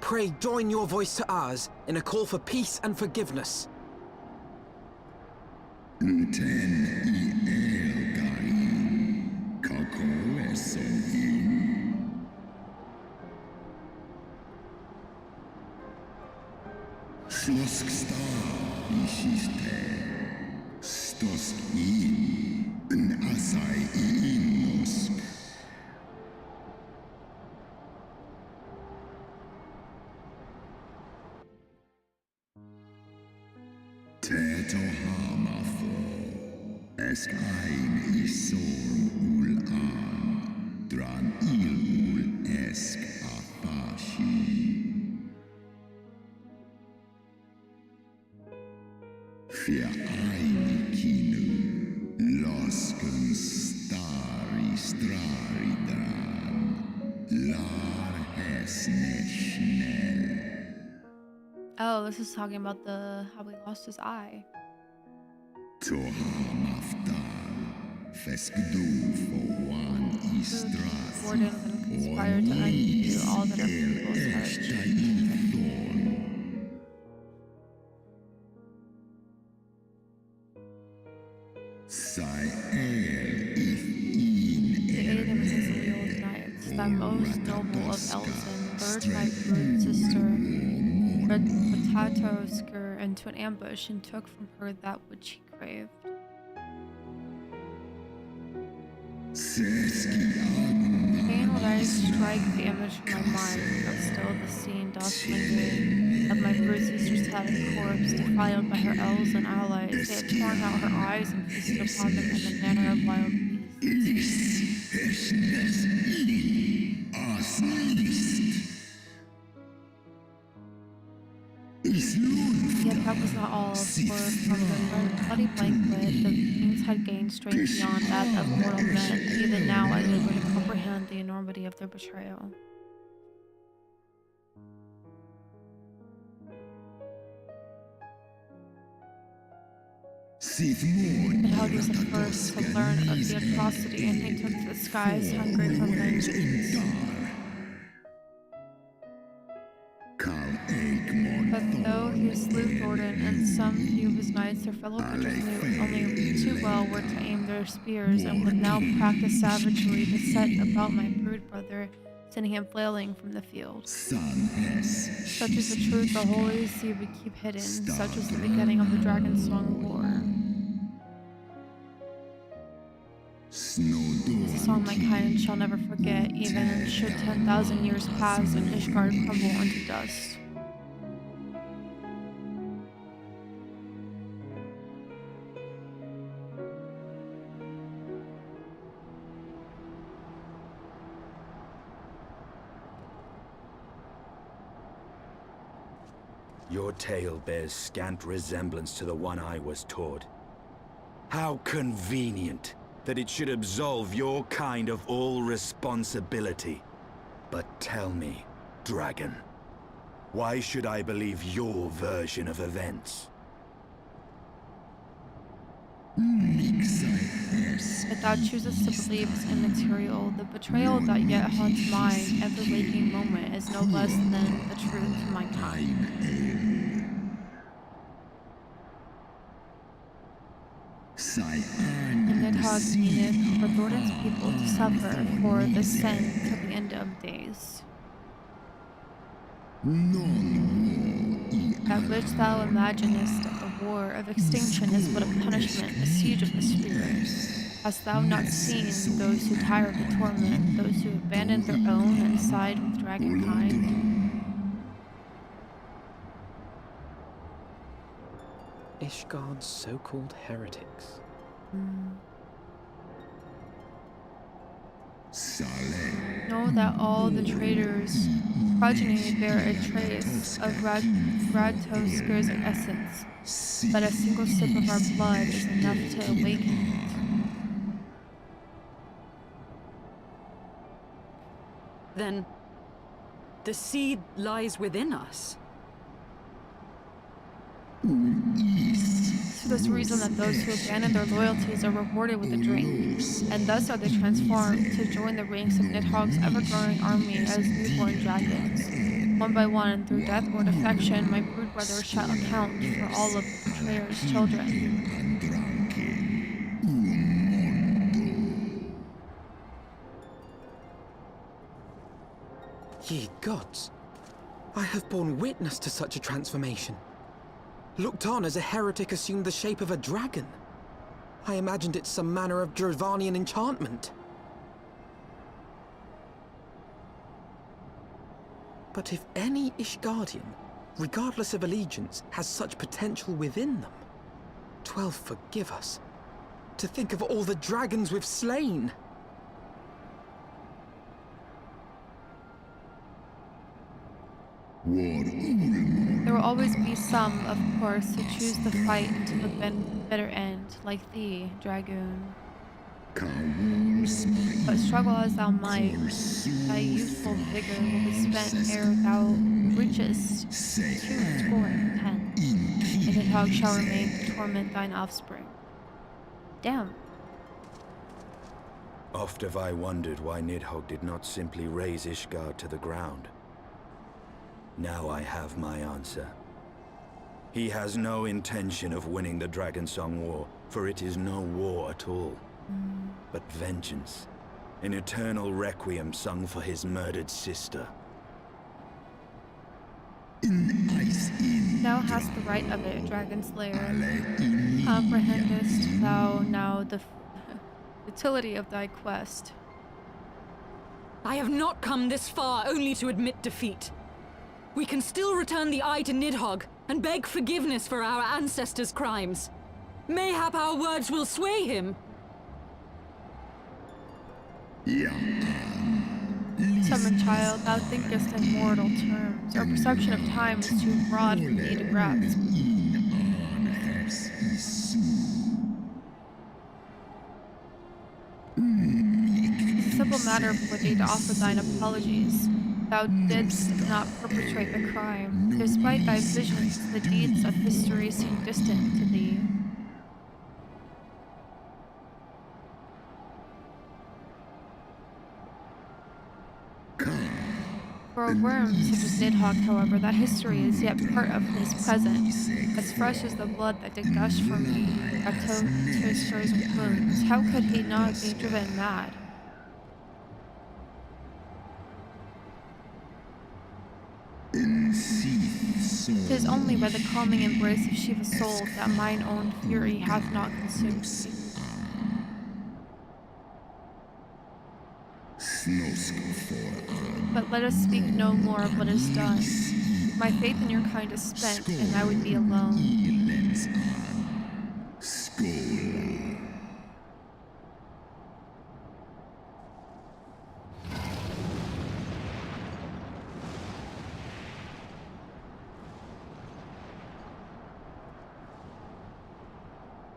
Pray join your voice to ours in a call for peace and forgiveness. Oh, this is talking about the how he lost his eye. Warden and conspired to undo all that our peoples had achieved. The aid of his old knights, that most noble of Elsen, lured my brute sister Potatosker into an ambush and took from her that which she craved. Fain would I strike the image from my mind, but still the scene doth linger of my brute sister's tattered corpse, defiled by her elves and allies. They had torn out her eyes and feasted upon them in the manner of wild beasts. Yet that was not all, for from the bloody banquet the kings had gained strength beyond that of mortal men, even now unable to comprehend the enormity of their betrayal. But Held was the first to learn of the atrocity, and he took to the skies hungry for vengeance. But though he slew Thordan and some few of his knights, their fellow creatures knew only too well where to aim their spears, and would now practice savagery to set about my brood brother, sending him flailing from the field. Such is the truth the holy sea would keep hidden, such was the beginning of the Dragon Song War. It's a song my kind shall never forget, even should 10,000 years pass and Ishgard crumble into dust. Your tale bears scant resemblance to the one I was taught. How convenient that it should absolve your kind of all responsibility. But tell me, dragon, why should I believe your version of events? If thou choosest to believe is immaterial, the betrayal that yet haunts mine every waking moment is no less than the truth to my kind. And it has needed for Thordan's people to suffer for the sin to the end of days. That which thou imaginest war of extinction is but a punishment, a siege of the spirit. Hast thou not seen those who tire of the torment, those who abandoned their own and side with dragonkind? Ishgard's so-called heretics. Know that all the traitors' progeny bear a trace of Radtoskir's essence, but a single sip of our blood is enough to awaken it. Then, the seed lies within us. For this reason that those who abandon their loyalties are rewarded with a drink, and thus are they transformed to join the ranks of Nidhogg's ever-growing army as newborn dragons. One by one, through death or defection, my brood brothers shall account for all of the betrayer's children. Ye gods, I have borne witness to such a transformation. Looked on as a heretic assumed the shape of a dragon. I imagined it some manner of Dravanian enchantment. But if any Ishgardian, regardless of allegiance, has such potential within them, 12 forgive us. To think of all the dragons we've slain! There will always be some, of course, who choose to fight to the bitter end, like thee, Dragoon. But struggle as thou might, thy youthful vigor will be spent ere thou reachest 210, and the dog shall remain to torment thine offspring. Damn. Oft have I wondered why Nidhogg did not simply raze Ishgard to the ground. Now I have my answer. He has no intention of winning the Dragonsong War, for it is no war at all, but vengeance, an eternal requiem sung for his murdered sister. Thou hast the right of it, Dragon Slayer. Comprehendest thou now the futility of thy quest? I have not come this far only to admit defeat. We can still return the eye to Nidhogg and beg forgiveness for our ancestors' crimes. Mayhap our words will sway him. Summer child, thou thinkest in mortal terms. Our perception of time is too broad for thee to grasp. It's a simple matter for thee to offer thine apologies. Thou didst not perpetrate the crime. Despite thy visions, the deeds of history seem distant to thee. For a worm such as Nidhogg, however, that history is yet part of his present, as fresh as the blood that did gush from Radtoskir's wounds. How could he not be driven mad? 'Tis only by the calming embrace of Shiva's soul that mine own fury hath not consumed me. But let us speak no more of what is done. My faith in your kind is spent, and I would be alone.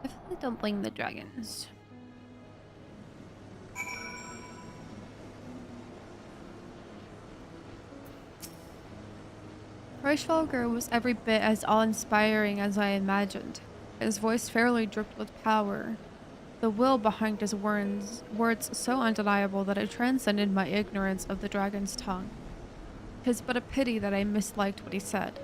Definitely don't blame the dragons. Reichsvalger was every bit as awe-inspiring as I imagined. His voice fairly dripped with power. The will behind his words so undeniable that it transcended my ignorance of the dragon's tongue. 'Tis but a pity that I misliked what he said.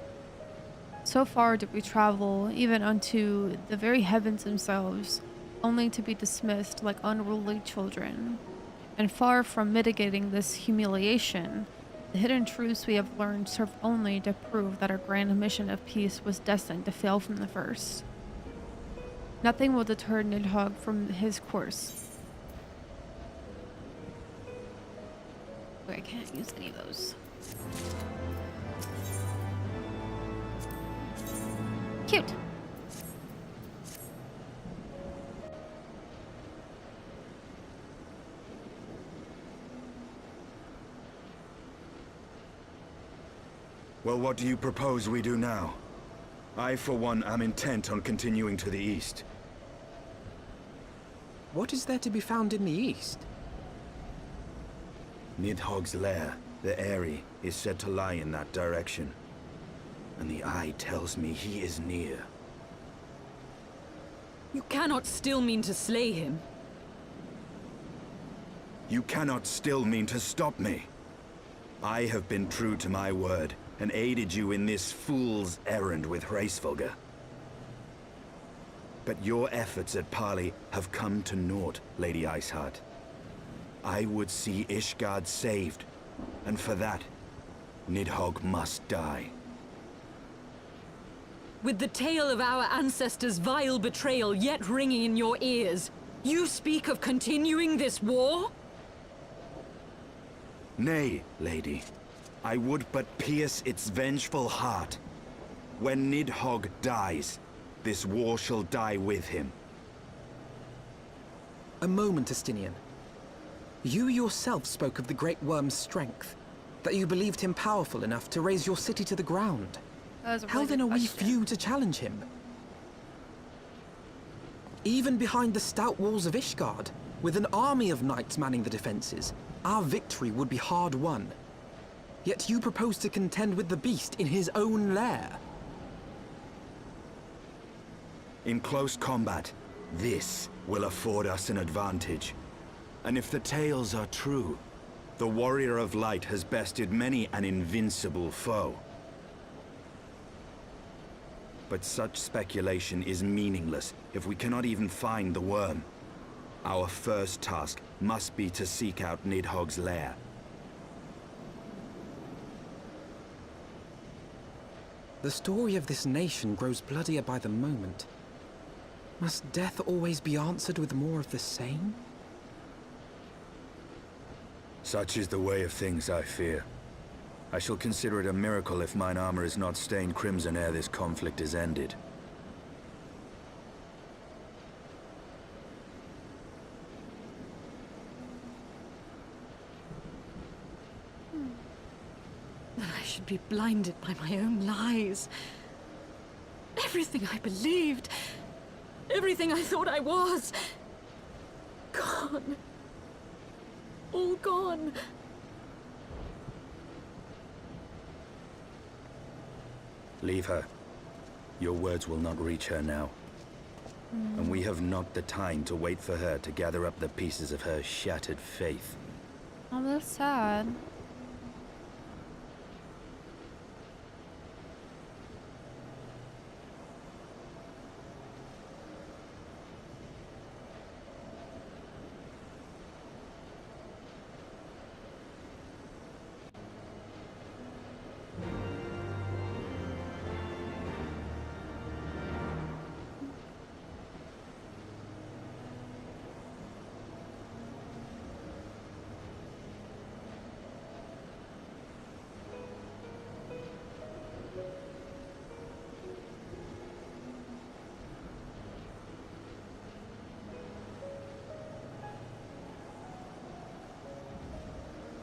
So far did we travel, even unto the very heavens themselves, only to be dismissed like unruly children. And far from mitigating this humiliation, the hidden truths we have learned serve only to prove that our grand mission of peace was destined to fail from the first. Nothing will deter Nidhogg from his course. Okay, I can't use any of those. Cute. Well, what do you propose we do now? I, for one, am intent on continuing to the east. What is there to be found in the east? Nidhogg's lair, the Eyrie, is said to lie in that direction. And the eye tells me he is near. You cannot still mean to slay him. You cannot still mean to stop me. I have been true to my word, and aided you in this fool's errand with Hraesvelgr. But your efforts at parley have come to naught, Lady Iceheart. I would see Ishgard saved, and for that, Nidhogg must die. With the tale of our ancestors' vile betrayal yet ringing in your ears, you speak of continuing this war? Nay, lady. I would but pierce its vengeful heart. When Nidhogg dies, this war shall die with him. A moment, Estinian. You yourself spoke of the Great Worm's strength, that you believed him powerful enough to raise your city to the ground. That was a How really then good are we question. few to challenge him? Even behind the stout walls of Ishgard, with an army of knights manning the defenses, our victory would be hard won. Yet you propose to contend with the beast in his own lair. In close combat, this will afford us an advantage. And if the tales are true, the Warrior of Light has bested many an invincible foe. But such speculation is meaningless if we cannot even find the worm. Our first task must be to seek out Nidhogg's lair. The story of this nation grows bloodier by the moment. Must death always be answered with more of the same? Such is the way of things, I fear. I shall consider it a miracle if mine armor is not stained crimson ere this conflict is ended. That I should be blinded by my own lies. Everything I believed, everything I thought I was, gone. All gone. Leave her. Your words will not reach her now. And we have not the time to wait for her to gather up the pieces of her shattered faith. Oh, that's sad.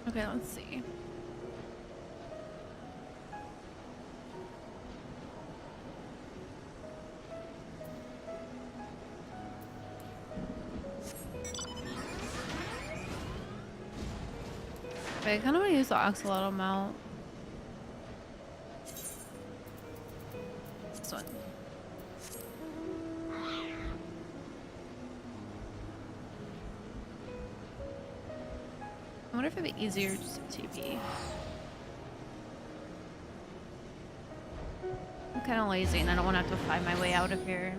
Okay, let's see. Wait, I kind of want to use the axolotl mount. This one. I wonder if it'd be easier just to TP. I'm kind of lazy and I don't want to have to find my way out of here.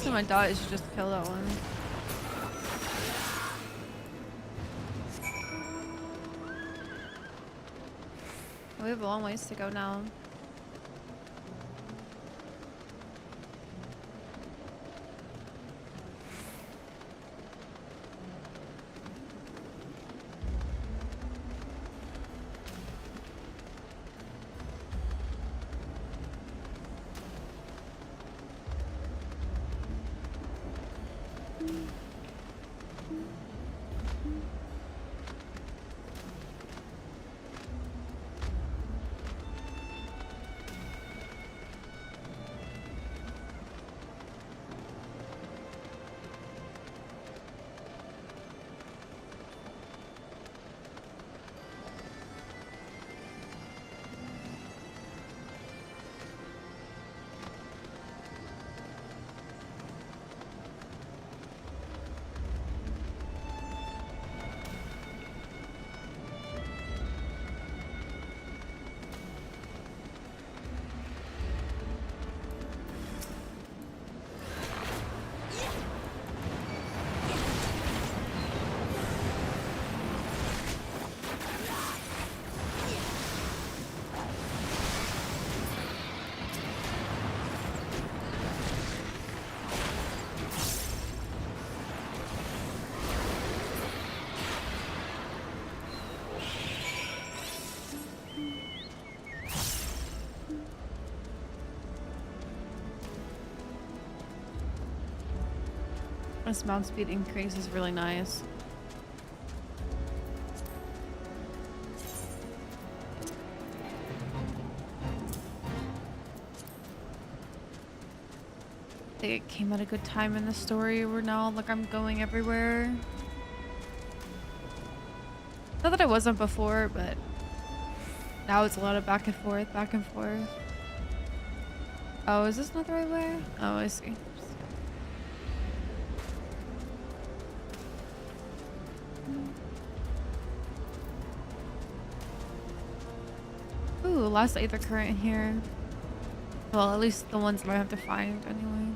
last time I died, I should just kill that one. We have a long ways to go now. This mount speed increase is really nice. I think it came at a good time in the story where now like I'm going everywhere. Not that I wasn't before, but now it's a lot of back and forth, back and forth. Oh, is this not the right way? Oh, I see. Ooh, last Aether Current here. Well, at least the ones that I have to find anyway.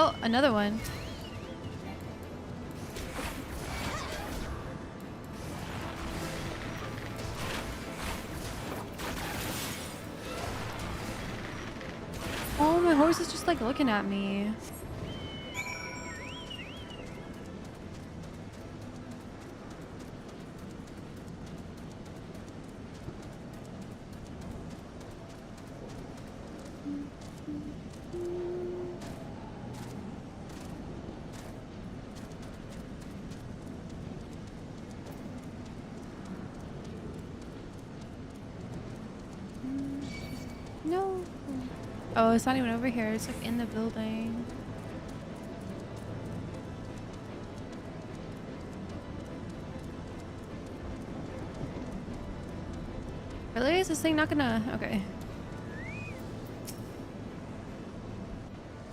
Oh, another one. Oh, my horse is just like looking at me. No. Oh, it's not even over here. It's like in the building. Really? Is this thing not gonna... Okay.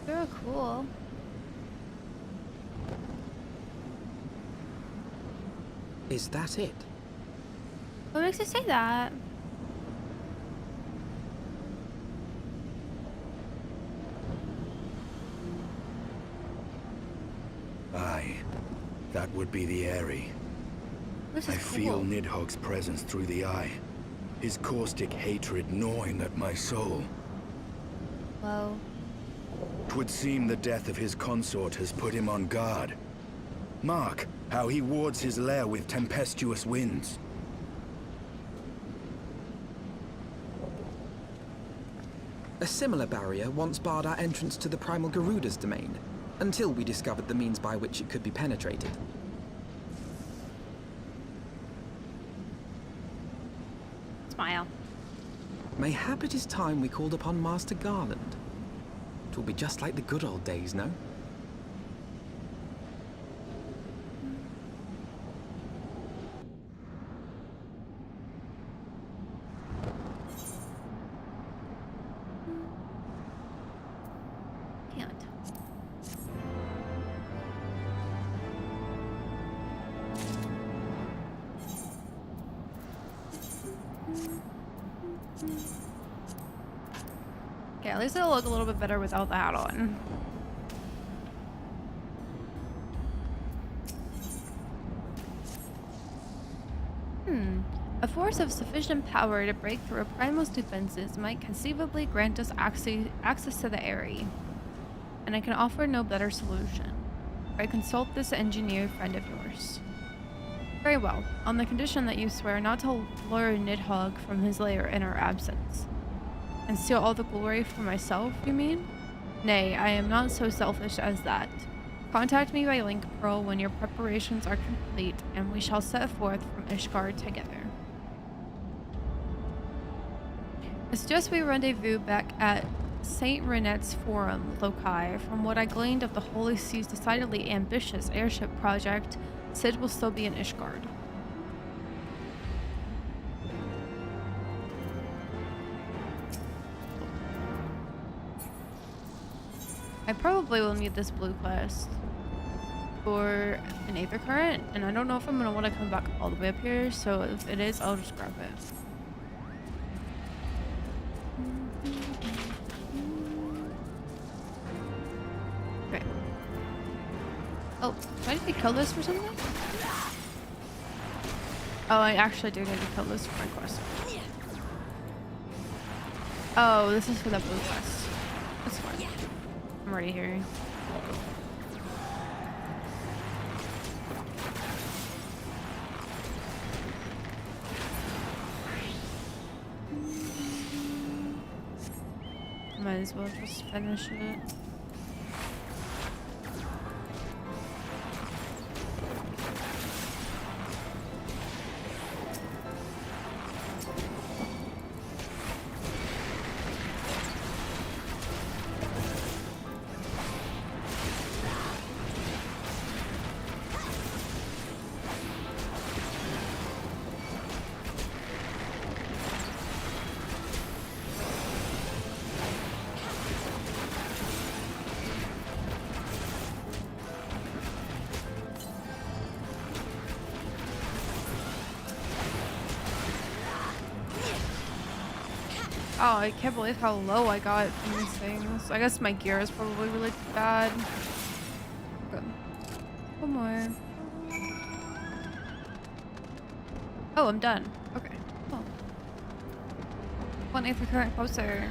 They're cool. Is that it? What makes it say that? Aye, that would be the Eyrie. This I is cool. feel Nidhogg's presence through the eye, his caustic hatred gnawing at my soul. Whoa. 'Twould seem the death of his consort has put him on guard. Mark how he wards his lair with tempestuous winds. A similar barrier once barred our entrance to the primal Garuda's domain, until we discovered the means by which it could be penetrated. Smile. Mayhap it is time we called upon Master Garland. 'Twill be just like the good old days, no? Can't. Okay, at least it'll look a little bit better without the hat on. A force of sufficient power to break through Primal's defenses might conceivably grant us access to the area, and I can offer no better solution. I consult this engineer friend of yours. Very well, on the condition that you swear not to lure Nidhogg from his lair in our absence. And steal all the glory for myself, you mean? Nay, I am not so selfish as that. Contact me by link pearl when your preparations are complete, and we shall set forth from Ishgard together. I suggest we rendezvous back at St. Renette's Forum loci. From what I gleaned of the Holy Sea's decidedly ambitious airship project, Sid will still be in Ishgard. I probably will need this blue quest for an Aether Current, and I don't know if I'm going to want to come back all the way up here, so if it is, I'll just grab it. Okay. Oh, do I need to kill this for something? Oh, I actually do need to kill this for my quest. Oh, this is for the blue quest. That's fine. I'm already here. Might as well just finish it. Oh, I can't believe how low I got from these things. I guess my gear is probably really bad. Good. One more. Oh, I'm done. Okay. Cool. One Aether Current closer.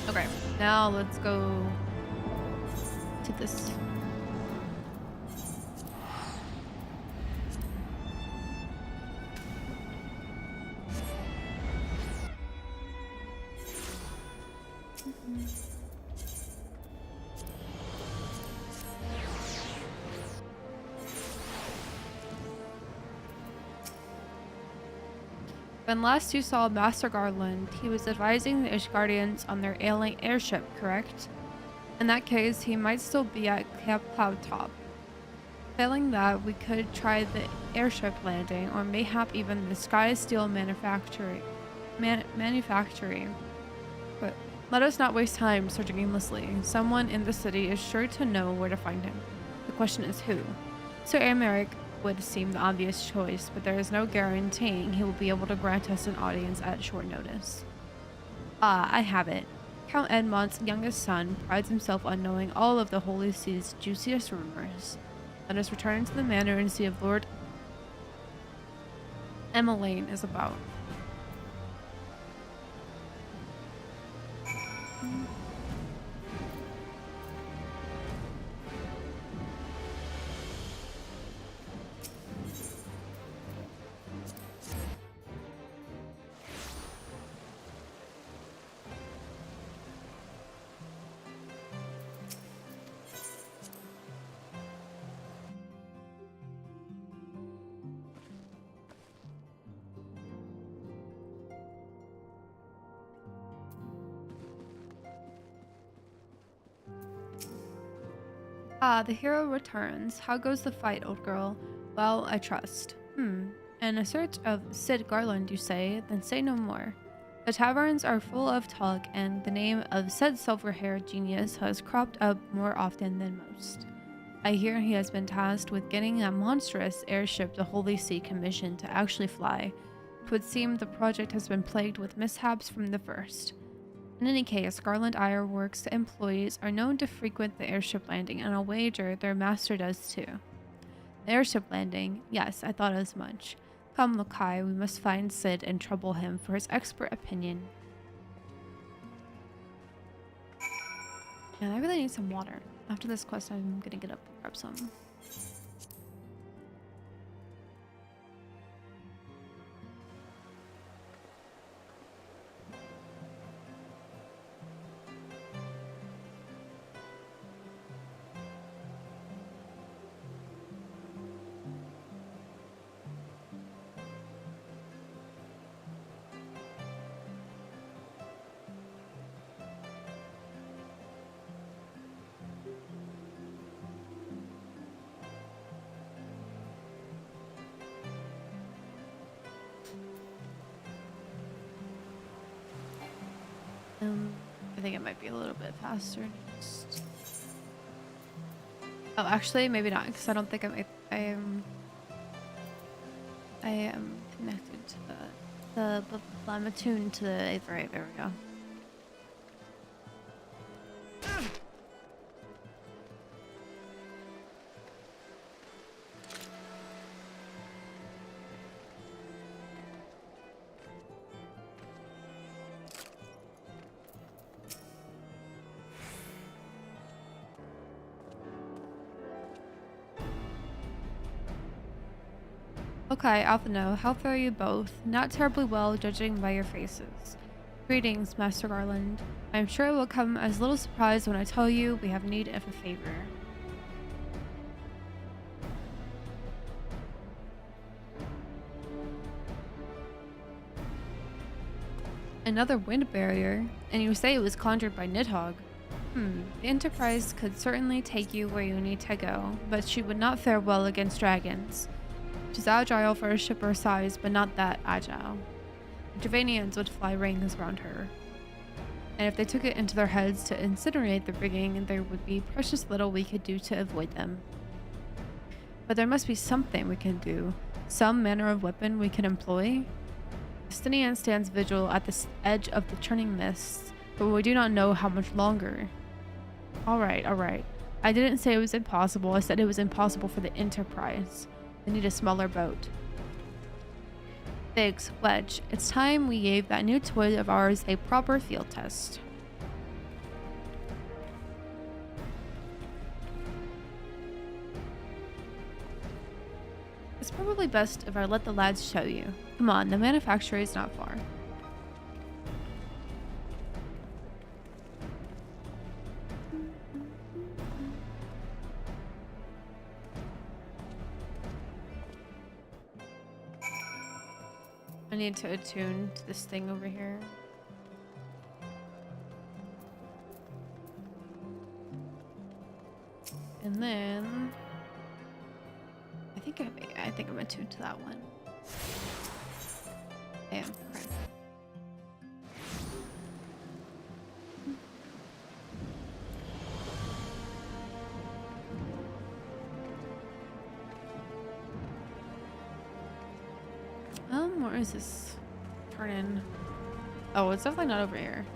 Okay, now let's go to this. When last you saw Master Garland, he was advising the Ishgardians on their ailing airship, correct? In that case, he might still be at Camp Cloudtop. Failing that, we could try the airship landing, or mayhap even the Sky Steel manufacturing. But let us not waste time searching aimlessly. Someone in the city is sure to know where to find him. The question is who. Sir Americ would seem the obvious choice, but there is no guaranteeing he will be able to grant us an audience at short notice. Ah, I have it. Count Edmond's youngest son prides himself on knowing all of the Holy Sea's juiciest rumors. Let us return to the manor and see if Lord Emmeline is about. Ah, the hero returns. How goes the fight, old girl? Well, I trust. In a search of Sid Garland, you say? Then say no more. The taverns are full of talk, and the name of said silver-haired genius has cropped up more often than most. I hear he has been tasked with getting that monstrous airship the Holy See commissioned to actually fly. It would seem the project has been plagued with mishaps from the first. In any case, Garland Ironworks employees are known to frequent the airship landing, and I'll wager their master does too. The airship landing? Yes, I thought as much. Come, Lokai, we must find Sid and trouble him for his expert opinion. And I really need some water. After this quest, I'm gonna get up and grab some. I think it might be a little bit faster. Oh, actually, maybe not, because I don't think I am connected to I'm attuned to the right. There we go. Okay, Alphino, how fare you both? Not terribly well, judging by your faces. Greetings, Master Garland. I am sure it will come as little surprise when I tell you we have need of a favor. Another wind barrier? And you say it was conjured by Nidhogg. The Enterprise could certainly take you where you need to go, but she would not fare well against dragons. She's agile for a ship her size, but not that agile. The Javanians would fly rings around her. And if they took it into their heads to incinerate the rigging, there would be precious little we could do to avoid them. But there must be something we can do, some manner of weapon we can employ. Justinian stands vigil at the edge of the churning mists, but we do not know how much longer. Alright. I didn't say it was impossible, I said it was impossible for the Enterprise. They need a smaller boat. Biggs, Wedge, it's time we gave that new toy of ours a proper field test. It's probably best if I let the lads show you. Come on, the manufacturer is not far. I need to attune to this thing over here. And then I think I'm attuned to that one. I am. Right. Where is this turn-in? Oh, it's definitely not over here.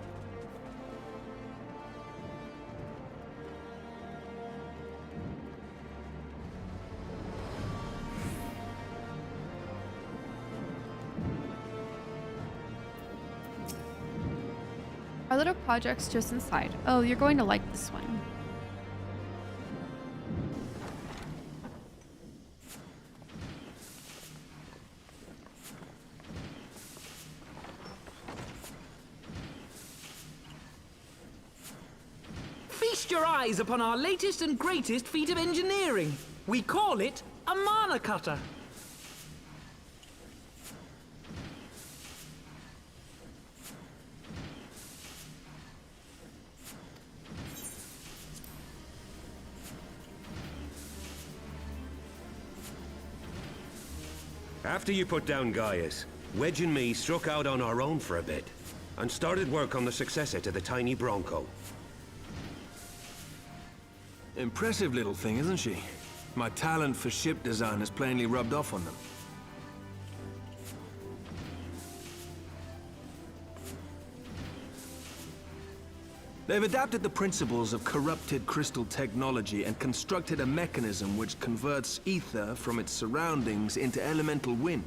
Our little project's just inside. Oh, you're going to like this one. Feast your eyes upon our latest and greatest feat of engineering. We call it a mana cutter. After you put down Gaius, Wedge and me struck out on our own for a bit, and started work on the successor to the tiny Bronco. Impressive little thing, isn't she? My talent for ship design has plainly rubbed off on them. They've adapted the principles of corrupted crystal technology and constructed a mechanism which converts ether from its surroundings into elemental wind.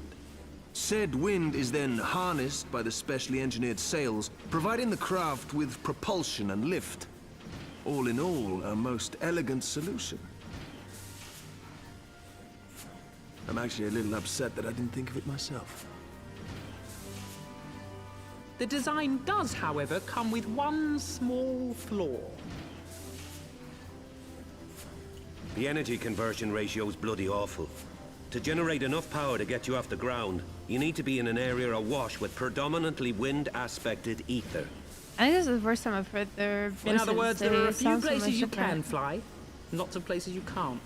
Said wind is then harnessed by the specially engineered sails, providing the craft with propulsion and lift. All in all, a most elegant solution. I'm actually a little upset that I didn't think of it myself. The design does, however, come with one small flaw. The energy conversion ratio's bloody awful. To generate enough power to get you off the ground, you need to be in an area awash with predominantly wind-aspected ether. I think this is the first time I've heard their voices. In other words, there are a few Sounds so places much you different. can fly, lots of places you can't.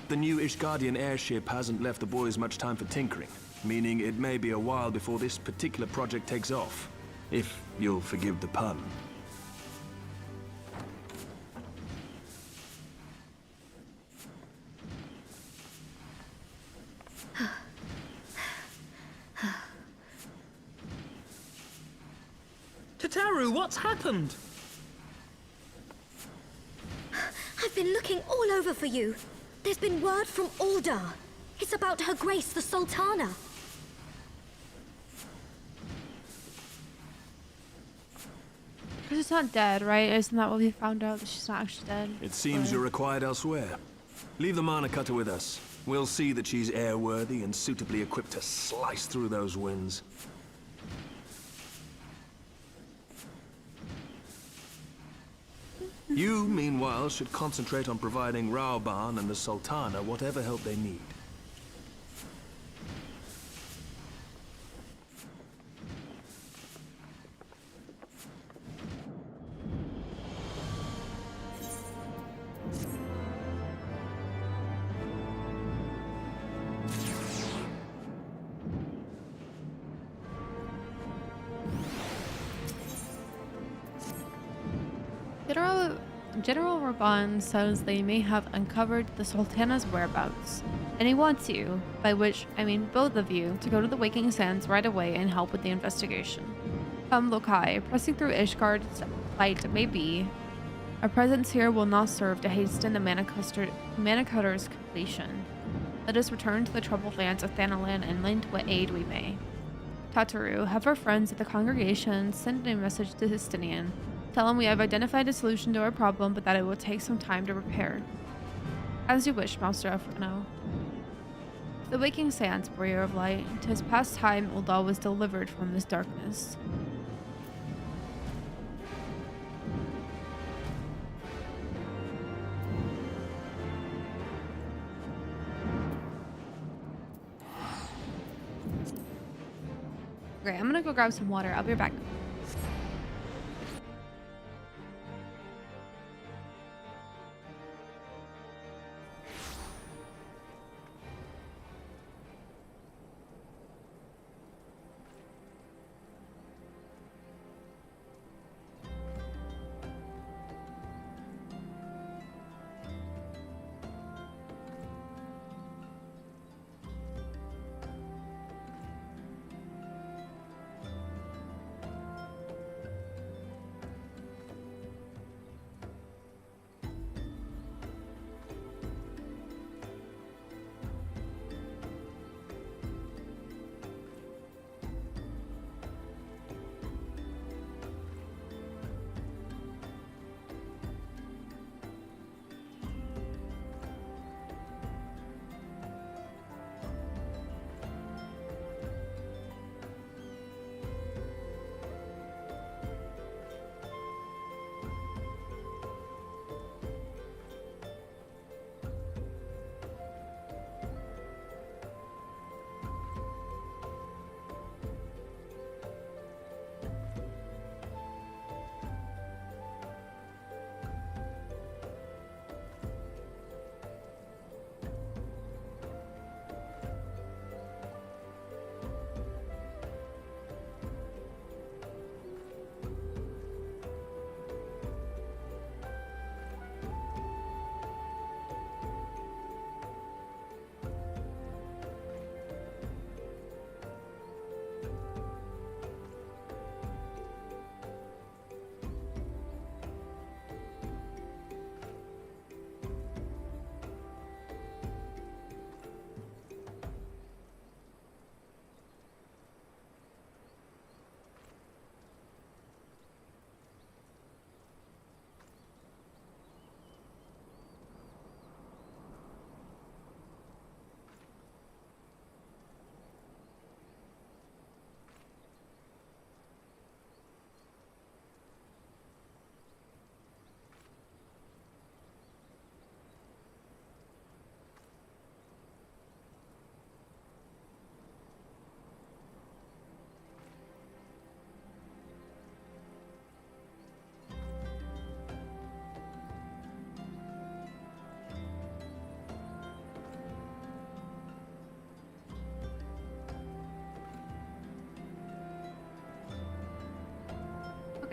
The new Ishgardian airship hasn't left the boys much time for tinkering, meaning it may be a while before this particular project takes off. If you'll forgive the pun. Tataru, what's happened? I've been looking all over for you. There's been word from Aldar. It's about Her Grace the Sultana. Because it's not dead, right? Isn't that what we found out? That she's not actually dead? It seems you're required elsewhere. Leave the Mana Cutter with us. We'll see that she's airworthy and suitably equipped to slice through those winds. You, meanwhile, should concentrate on providing Raoban and the Sultana whatever help they need. General Raban says they may have uncovered the Sultana's whereabouts, and he wants you, by which I mean both of you, to go to the Waking Sands right away and help with the investigation. Come Lokai, pressing through Ishgard's fight may be. Our presence here will not serve to hasten the Mana Cutter's completion. Let us return to the troubled lands of Thanalan and lend what aid we may. Tataru, have our friends at the congregation send a message to Histinian. Tell him we have identified a solution to our problem, but that it will take some time to repair. As you wish, Master Africano. The Waking Sands, Warrior of Light. 'Tis past time Uldal was delivered from this darkness. Okay, I'm gonna go grab some water. I'll be right back.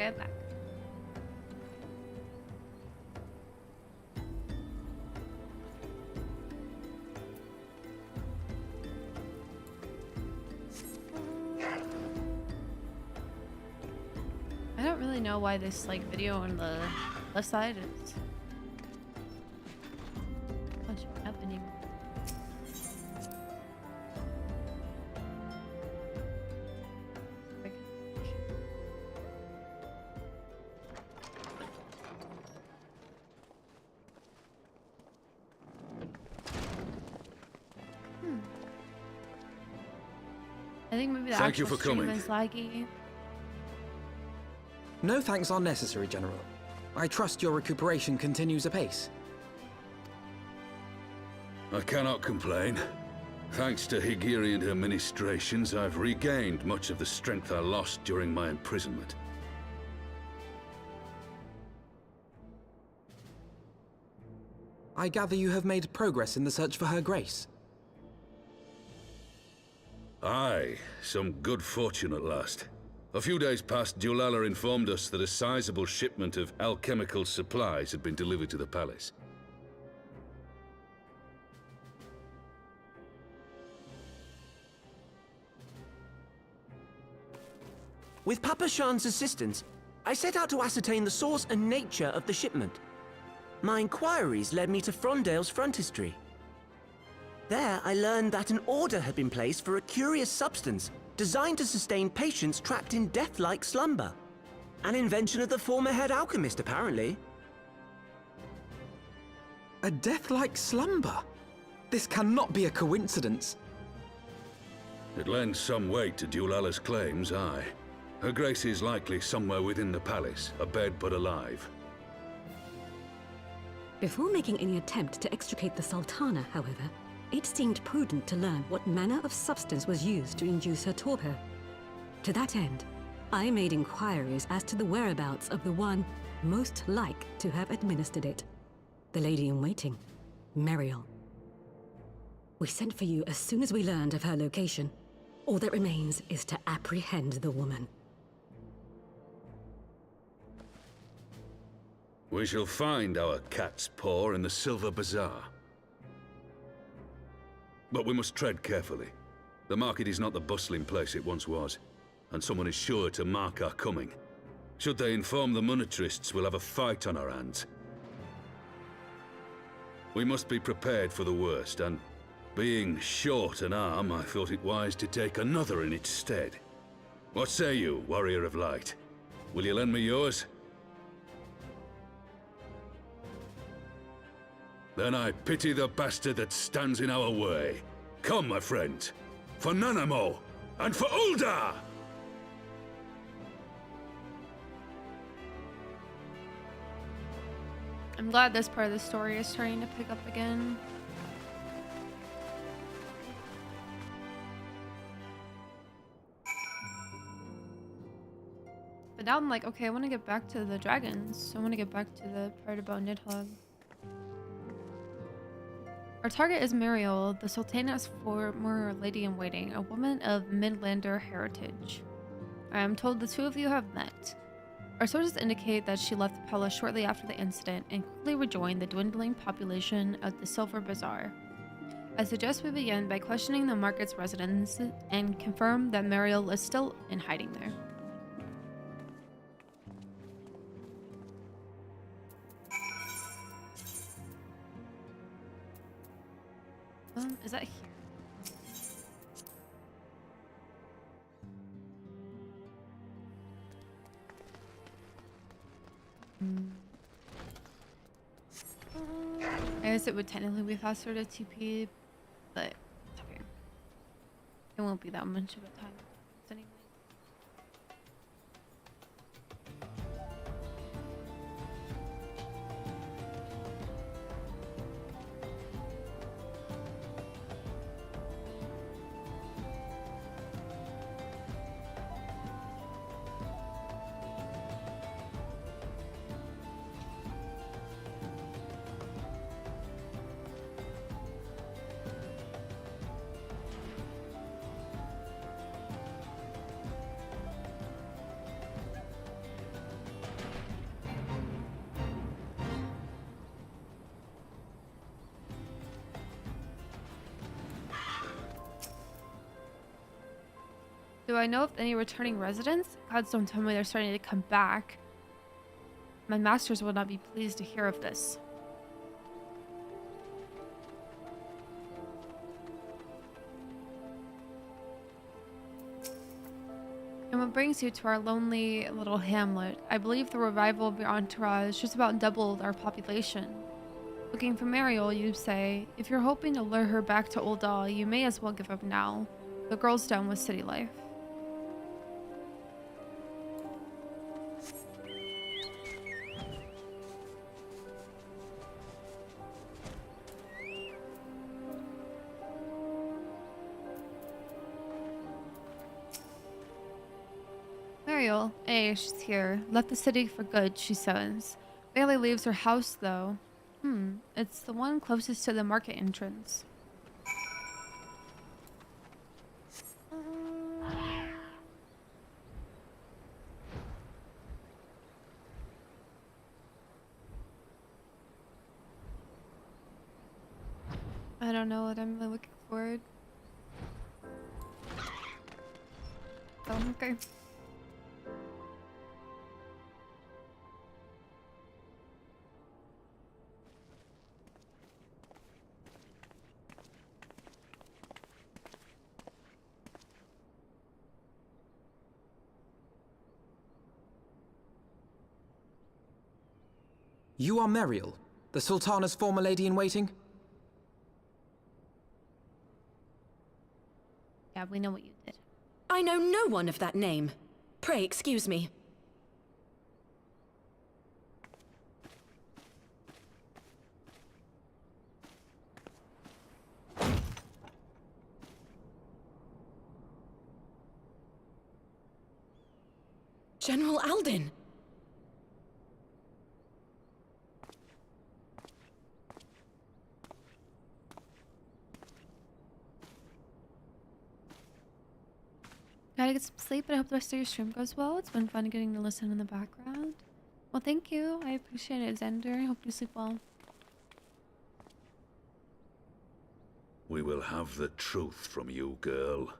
Okay, I'm back. I don't really know why this like video on the left side is much happening. I think maybe the Thank you actual for stream coming. is laggy. No thanks are necessary, General. I trust your recuperation continues apace. I cannot complain. Thanks to Higirian administrations, I've regained much of the strength I lost during my imprisonment. I gather you have made progress in the search for Her Grace. Aye, some good fortune at last. A few days past, Dulala informed us that a sizable shipment of alchemical supplies had been delivered to the palace. With Papa Shan's assistance, I set out to ascertain the source and nature of the shipment. My inquiries led me to Frondale's frontistery. There, I learned that an order had been placed for a curious substance designed to sustain patients trapped in death-like slumber. An invention of the former head alchemist, apparently. A death-like slumber? This cannot be a coincidence. It lends some weight to Dulala's claims, aye. Her Grace is likely somewhere within the palace, abed but alive. Before making any attempt to extricate the Sultana, however, it seemed prudent to learn what manner of substance was used to induce her torpor. To that end, I made inquiries as to the whereabouts of the one most like to have administered it. The lady-in-waiting, Meriel. We sent for you as soon as we learned of her location. All that remains is to apprehend the woman. We shall find our cat's paw in the Silver Bazaar. But we must tread carefully. The market is not the bustling place it once was, and someone is sure to mark our coming. Should they inform the monetarists, we'll have a fight on our hands. We must be prepared for the worst, and being short an arm, I thought it wise to take another in its stead. What say you, Warrior of Light? Will you lend me yours? Then I pity the bastard that stands in our way. Come, my friends, for Nanamo and for Ul'dah! I'm glad this part of the story is starting to pick up again. But now I'm like, okay, I want to get back to the dragons. I want to get back to the part about Nidhogg. Our target is Meriel, the Sultana's former lady-in-waiting, a woman of Midlander heritage. I am told the two of you have met. Our sources indicate that she left the palace shortly after the incident and quickly rejoined the dwindling population of the Silver Bazaar. I suggest we begin by questioning the market's residents and confirm that Meriel is still in hiding there. Is that here? I guess it would technically be faster to TP, but it's okay. It won't be that much of a time anyway. Do I know of any returning residents? Gods don't tell me they're starting to come back. My masters will not be pleased to hear of this. And what brings you to our lonely little hamlet? I believe the revival of your entourage just about doubled our population. Looking for Mariel, you say. If you're hoping to lure her back to Old Dahl, you may as well give up now. The girl's done with city life. Mariel, she's here. Left the city for good, she says. Barely leaves her house, though. It's the one closest to the market entrance. I don't know what I'm really looking for. Oh, okay. You are Mariel, the Sultana's former lady-in-waiting? Yeah, we know what you did. I know no one of that name. Pray excuse me. General Alden! Gotta get some sleep, but I hope the rest of your stream goes well. It's been fun getting to listen in the background. Well, thank you. I appreciate it, Zender. I hope you sleep well. We will have the truth from you, girl.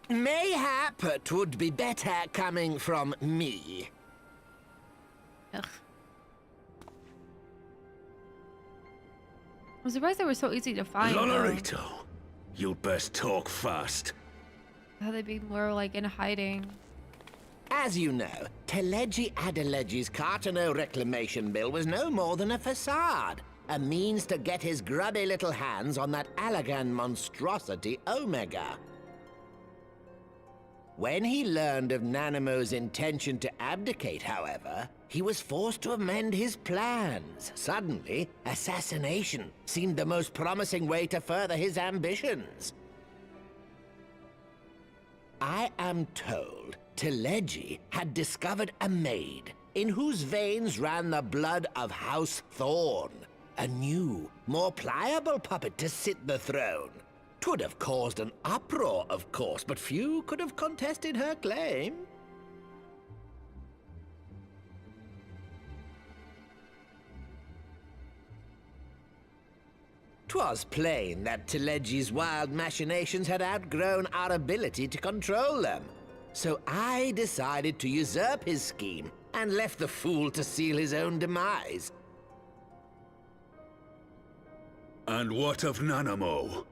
Mayhap it would be better coming from me. Ugh. I'm surprised they were so easy to find. Lonorito, you'd best talk fast. How they were like in hiding. As you know, Teleji Adeleji's Cartano reclamation bill was no more than a facade. A means to get his grubby little hands on that Allagan monstrosity Omega. When he learned of Nanamo's intention to abdicate, however, he was forced to amend his plans. Suddenly, assassination seemed the most promising way to further his ambitions. I am told Teleji had discovered a maid in whose veins ran the blood of House Thorn, a new, more pliable puppet to sit the throne. 'Twould have caused an uproar, of course, but few could have contested her claim. 'Twas plain that Teleji's wild machinations had outgrown our ability to control them. So I decided to usurp his scheme and left the fool to seal his own demise. And what of Nanamo?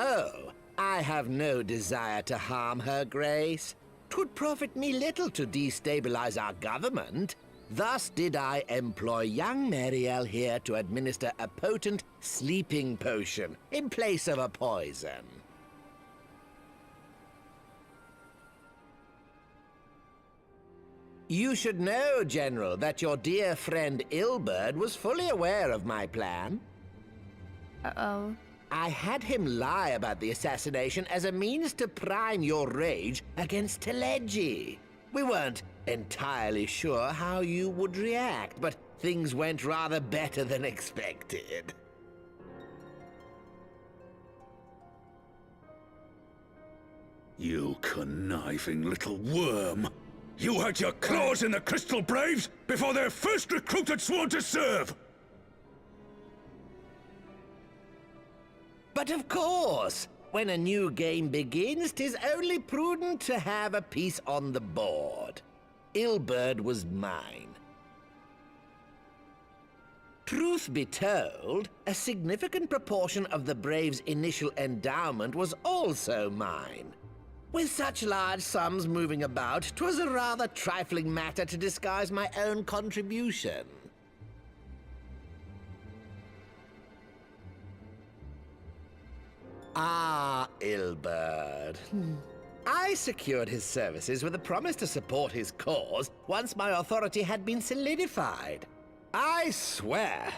Oh, I have no desire to harm her grace. 'Twould profit me little to destabilize our government. Thus did I employ young Mariel here to administer a potent sleeping potion in place of a poison. You should know, General, that your dear friend Ilberd was fully aware of my plan. Uh-oh. I had him lie about the assassination as a means to prime your rage against Teleji. We weren't entirely sure how you would react, but things went rather better than expected. You conniving little worm! You had your claws in the Crystal Braves before their first recruit had sworn to serve! But of course, when a new game begins, 'tis only prudent to have a piece on the board. Ilberd was mine. Truth be told, a significant proportion of the Braves' initial endowment was also mine. With such large sums moving about, 'twas a rather trifling matter to disguise my own contribution. Ah, Ilberd. I secured his services with a promise to support his cause once my authority had been solidified. I swear,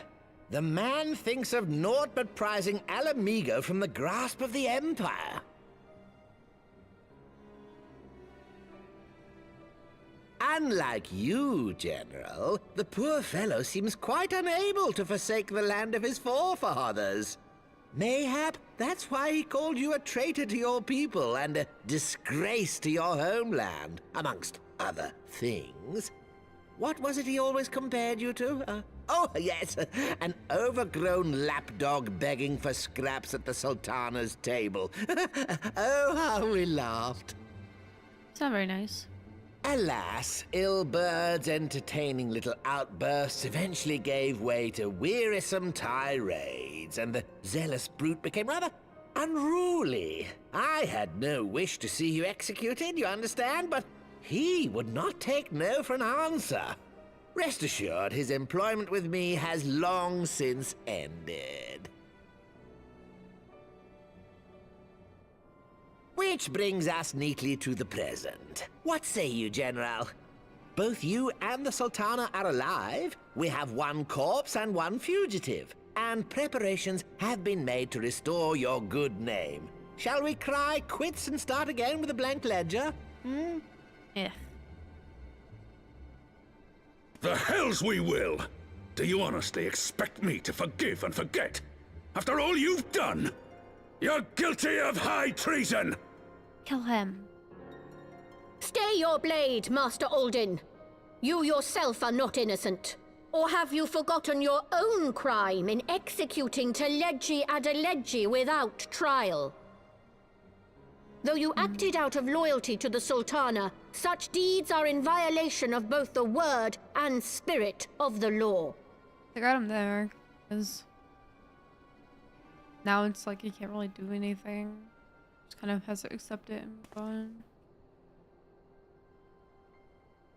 the man thinks of naught but prizing Alamigo from the grasp of the Empire. Unlike you, General, the poor fellow seems quite unable to forsake the land of his forefathers. Mayhap that's why he called you a traitor to your people and a disgrace to your homeland, amongst other things. What was it he always compared you to? Oh, yes, an overgrown lapdog begging for scraps at the Sultana's table. Oh, how we laughed. It's not very nice. Alas, Ilberd's entertaining little outbursts eventually gave way to wearisome tirades, and the zealous brute became rather unruly. I had no wish to see you executed, you understand, but he would not take no for an answer. Rest assured, his employment with me has long since ended. Which brings us neatly to the present. What say you, General? Both you and the Sultana are alive. We have one corpse and one fugitive. And preparations have been made to restore your good name. Shall we cry quits and start again with a blank ledger? Yeah. The hells we will! Do you honestly expect me to forgive and forget? After all you've done? You're guilty of high treason! Kill him. Stay your blade, Master Alden. You yourself are not innocent. Or have you forgotten your own crime in executing Teleji Adeleji without trial? Though you acted out of loyalty to the Sultana, such deeds are in violation of both the word and spirit of the law. They got him there, because now it's like he can't really do anything. Just kind of has to accept it and move on.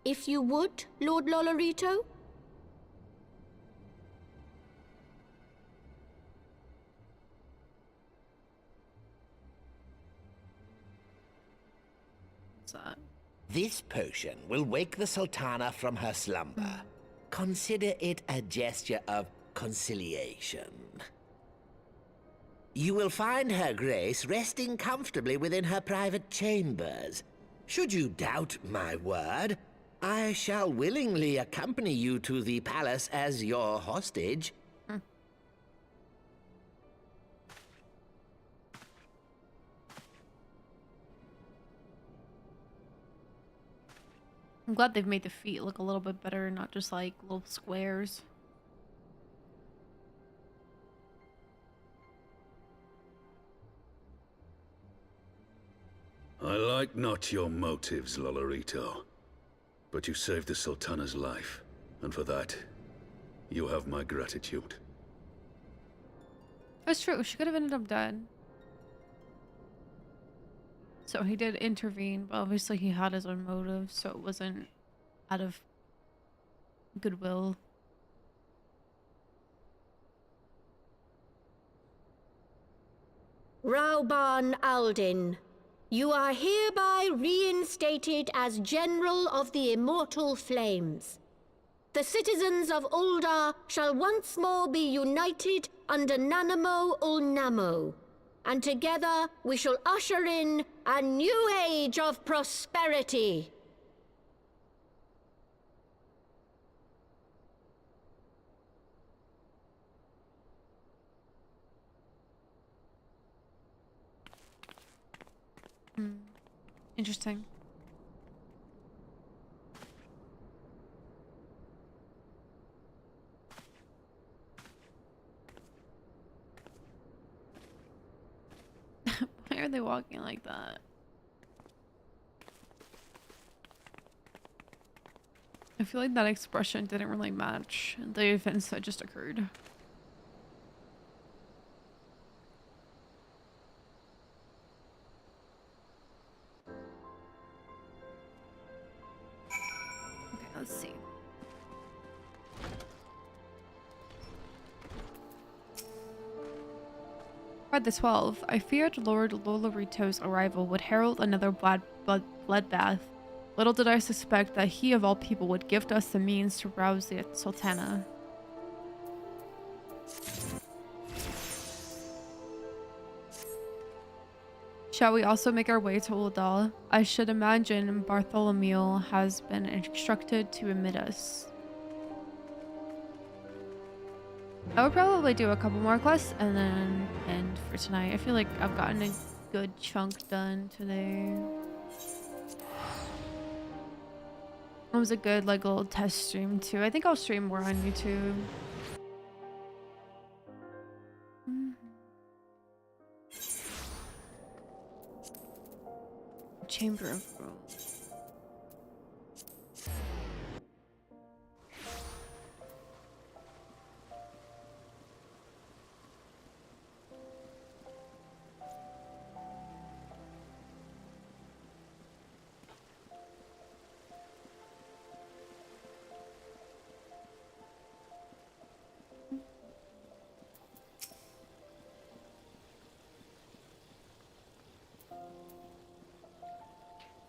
If you would, Lord Lolorito? What's that? This potion will wake the Sultana from her slumber. Consider it a gesture of conciliation. You will find her grace resting comfortably within her private chambers. Should you doubt my word, I shall willingly accompany you to the palace as your hostage. I'm glad they've made the feet look a little bit better, not just like little squares. I like not your motives, Lolorito. But you saved the Sultana's life, and for that, you have my gratitude. That's true. She could have ended up dead. So he did intervene, but obviously he had his own motive, so it wasn't out of goodwill. Rauban Aldin, you are hereby reinstated as General of the Immortal Flames. The citizens of Ul'dah shall once more be united under Nanamo Ul'Namo, and together we shall usher in a new age of prosperity. Interesting. Why are they walking like that? I feel like that expression didn't really match the events that just occurred. Okay, let's see. By the 12, I feared Lord Lolorito's arrival would herald another bloodbath. Little did I suspect that he of all people would gift us the means to rouse the Sultana. Shall we also make our way to Uldal? I should imagine Bartholomew has been instructed to admit us. I would probably do a couple more quests and then end for tonight. I feel like I've gotten a good chunk done today. It was a good like little test stream too. I think I'll stream more on YouTube. Chamber of Rules.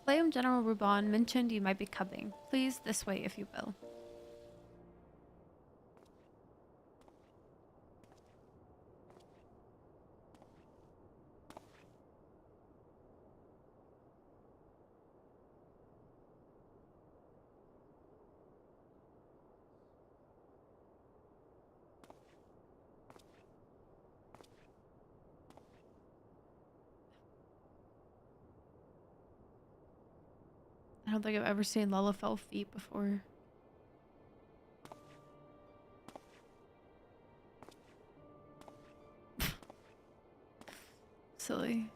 Flame General Ruban mentioned you might be coming. Please, this way if you will. I don't think I've ever seen Lalafell feet before. Silly.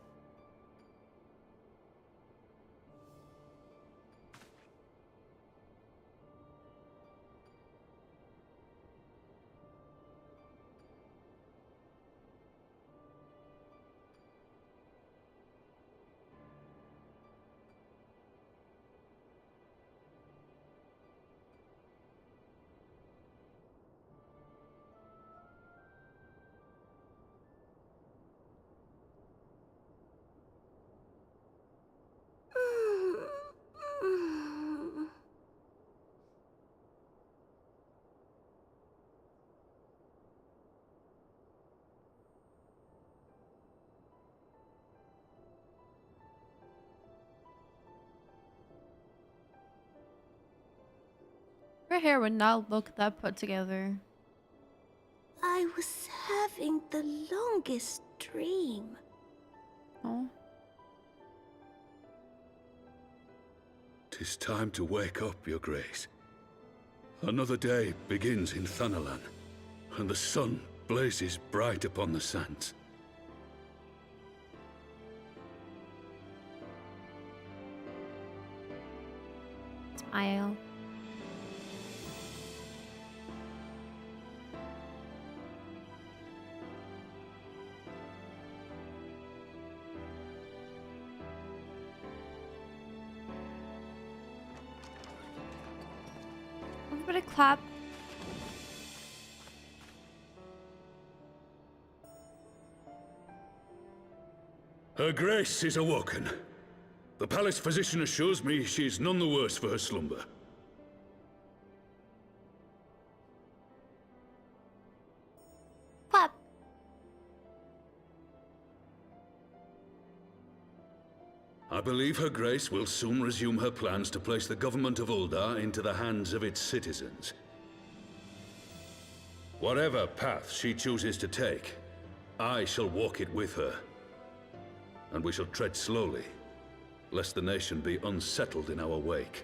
Her hair would not look that put together. I was having the longest dream. Oh. 'Tis time to wake up, Your Grace. Another day begins in Thanalan, and the sun blazes bright upon the sands. Smile. Everybody clap. Her Grace is awoken. The palace physician assures me she is none the worse for her slumber. Clap. I believe Her Grace will soon resume her plans to place the government of Uldar into the hands of its citizens. Whatever path she chooses to take, I shall walk it with her. And we shall tread slowly, lest the nation be unsettled in our wake.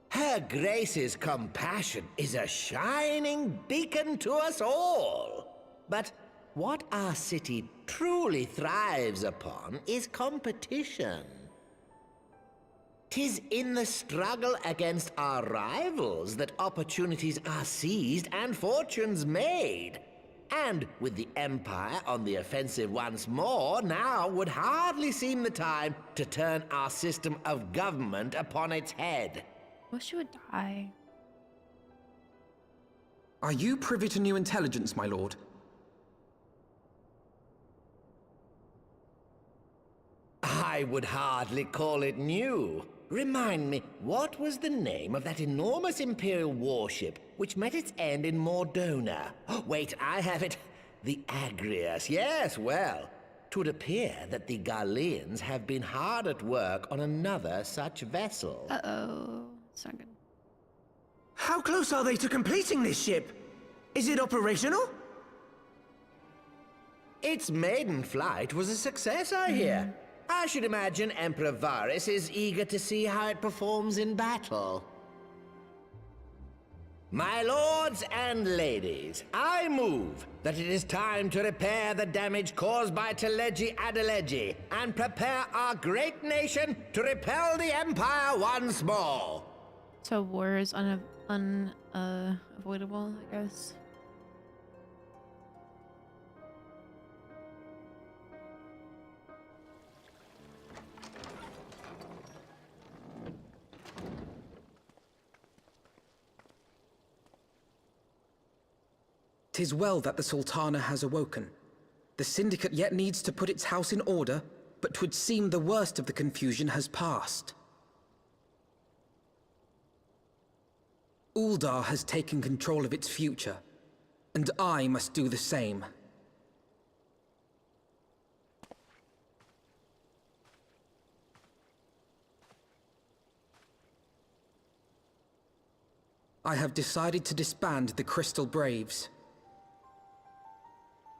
Her Grace's compassion is a shining beacon to us all. But what our city truly thrives upon is competition. 'Tis in the struggle against our rivals that opportunities are seized and fortunes made. And with the Empire on the offensive once more, now would hardly seem the time to turn our system of government upon its head. Wish you would die. Are you privy to new intelligence, my lord? I would hardly call it new. Remind me, what was the name of that enormous Imperial warship which met its end in Mordona? Oh, wait, I have it. The Agrius. Yes, well, 'twould appear that the Garleans have been hard at work on another such vessel. Uh-oh. It's not good. How close are they to completing this ship? Is it operational? Its maiden flight was a success, I hear. I should imagine Emperor Varys is eager to see how it performs in battle. My lords and ladies, I move that it is time to repair the damage caused by Teleji Adeleji and prepare our great nation to repel the Empire once more. So war is unavoidable, I guess. "'Tis well that the Sultana has awoken. The Syndicate yet needs to put its house in order, but 'twould seem the worst of the confusion has passed. Uldar has taken control of its future, and I must do the same. I have decided to disband the Crystal Braves.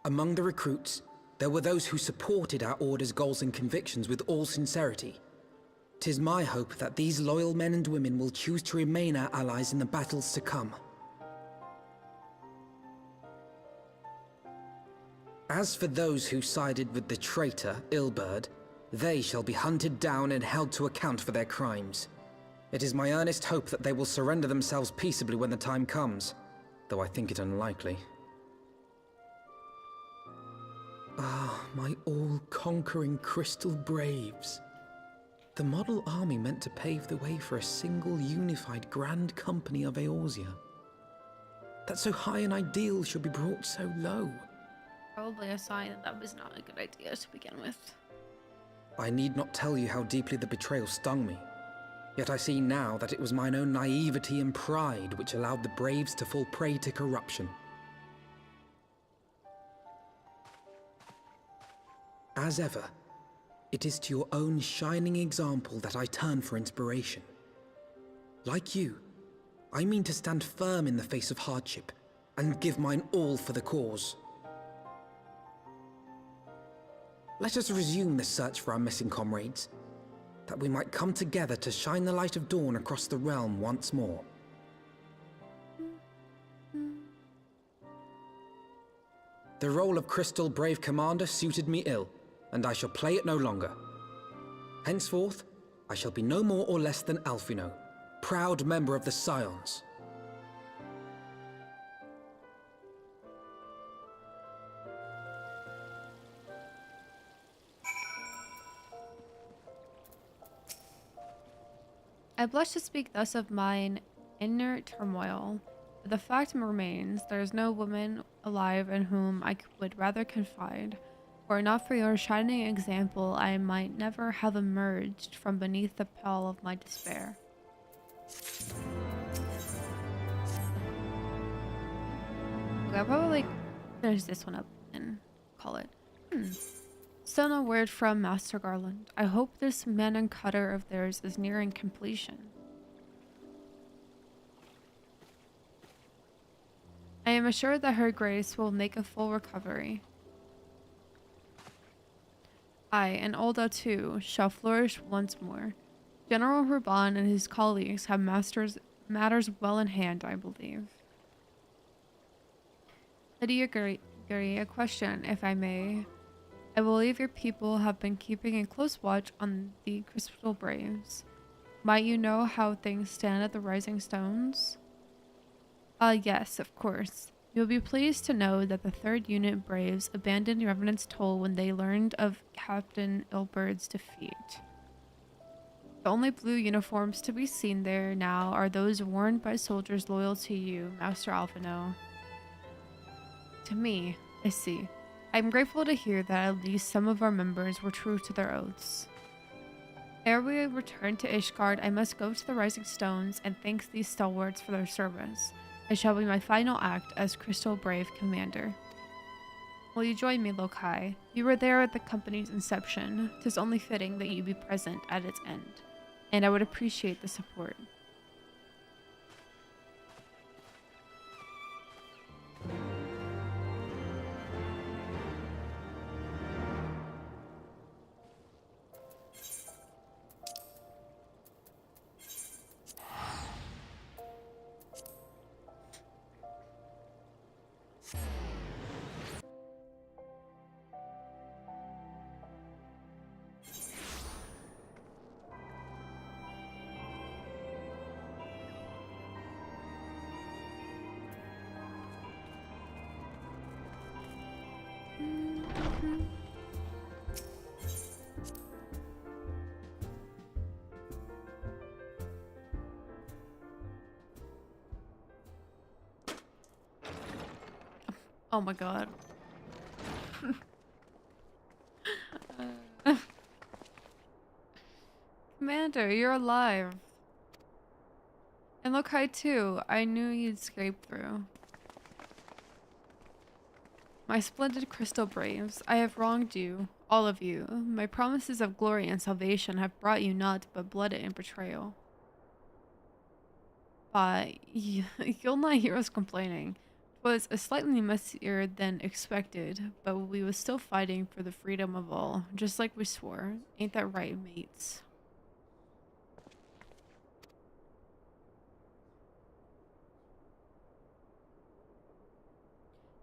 Among the recruits, there were those who supported our Order's goals and convictions with all sincerity. 'Tis my hope that these loyal men and women will choose to remain our allies in the battles to come. As for those who sided with the traitor, Ilberd, they shall be hunted down and held to account for their crimes. It is my earnest hope that they will surrender themselves peaceably when the time comes, though I think it unlikely. Ah, my all-conquering Crystal Braves. The model army meant to pave the way for a single unified grand company of Eorzea. That so high an ideal should be brought so low. Probably a sign that that was not a good idea to begin with. I need not tell you how deeply the betrayal stung me. Yet I see now that it was mine own naivety and pride which allowed the Braves to fall prey to corruption. As ever, it is to your own shining example that I turn for inspiration. Like you, I mean to stand firm in the face of hardship and give mine all for the cause. Let us resume the search for our missing comrades, that we might come together to shine the light of dawn across the realm once more. The role of Crystal Brave Commander suited me ill, and I shall play it no longer. Henceforth, I shall be no more or less than Alphino, proud member of the Scions. I blush to speak thus of mine inner turmoil, but the fact remains there is no woman alive in whom I would rather confide. Were it not for your shining example, I might never have emerged from beneath the pall of my despair. Okay, I'll probably finish this one up and call it. Still no word from Master Garland. I hope this man and cutter of theirs is nearing completion. I am assured that Her Grace will make a full recovery. I, and Olda too, shall flourish once more. General Ruban and his colleagues have matters well in hand, I believe. Lydia Gary, a question, if I may. I believe your people have been keeping a close watch on the Crystal Braves. Might you know how things stand at the Rising Stones? Yes, of course. You'll be pleased to know that the 3rd Unit Braves abandoned Revenant's Toll when they learned of Captain Ilbird's defeat. The only blue uniforms to be seen there now are those worn by soldiers loyal to you, Master Alphino. To me, I see. I'm grateful to hear that at least some of our members were true to their oaths. Ere we return to Ishgard, I must go to the Rising Stones and thank these stalwarts for their service. It shall be my final act as Crystal Brave Commander. Will you join me, Lokai? You were there at the company's inception. 'Tis only fitting that you be present at its end, and I would appreciate the support. Oh my god. Commander, you're alive. And Lokai too. I knew you'd scrape through. My splendid Crystal Braves, I have wronged you, all of you. My promises of glory and salvation have brought you naught but blood and betrayal. You'll not hear us complaining. It was a slightly messier than expected, but we was still fighting for the freedom of all, just like we swore. Ain't that right, mates?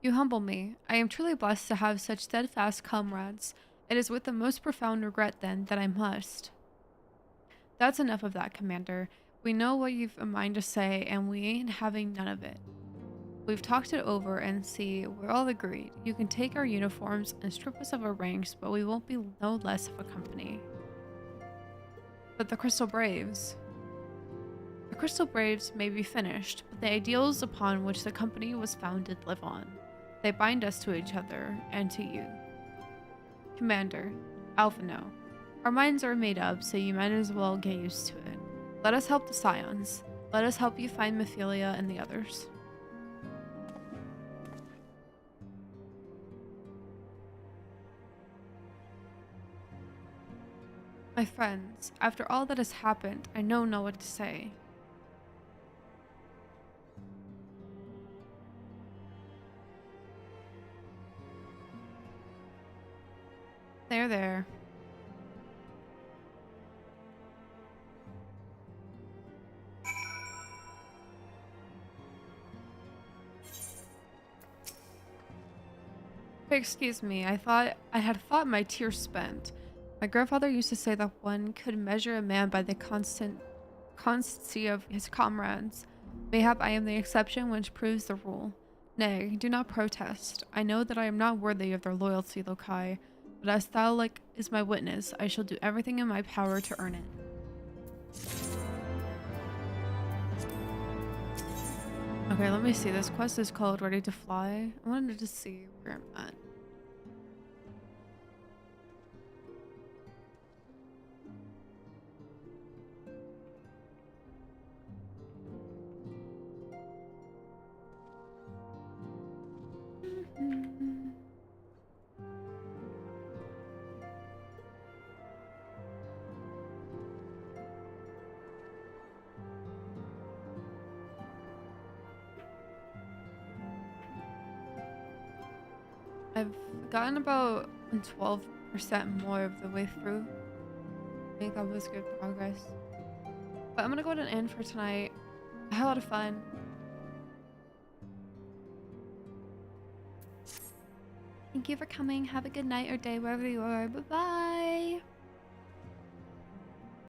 You humble me. I am truly blessed to have such steadfast comrades. It is with the most profound regret, then, that I must. That's enough of that, Commander. We know what you've a mind to say, and we ain't having none of it. We've talked it over, and see, we're all agreed. You can take our uniforms and strip us of our ranks, but we won't be no less of a company. But the Crystal Braves... The Crystal Braves may be finished, but the ideals upon which the company was founded live on. They bind us to each other, and to you. Commander, Alphino, our minds are made up, so you might as well get used to it. Let us help the Scions. Let us help you find Mephilia and the others. My friends, after all that has happened, I know not what to say. There. Excuse me, I had thought my tears spent. My grandfather used to say that one could measure a man by the constancy of his comrades. Mayhap I am the exception which proves the rule. Nay, do not protest. I know that I am not worthy of their loyalty, Lokai, but as thou like is my witness, I shall do everything in my power to earn it. Okay, let me see. This quest is called Ready to Fly. I wanted to see where I'm at. I've gotten about 12% more of the way through. I think that was good progress. But I'm gonna go ahead and end for tonight. I had a lot of fun. Thank you for coming. Have a good night or day wherever you are. Bye-bye.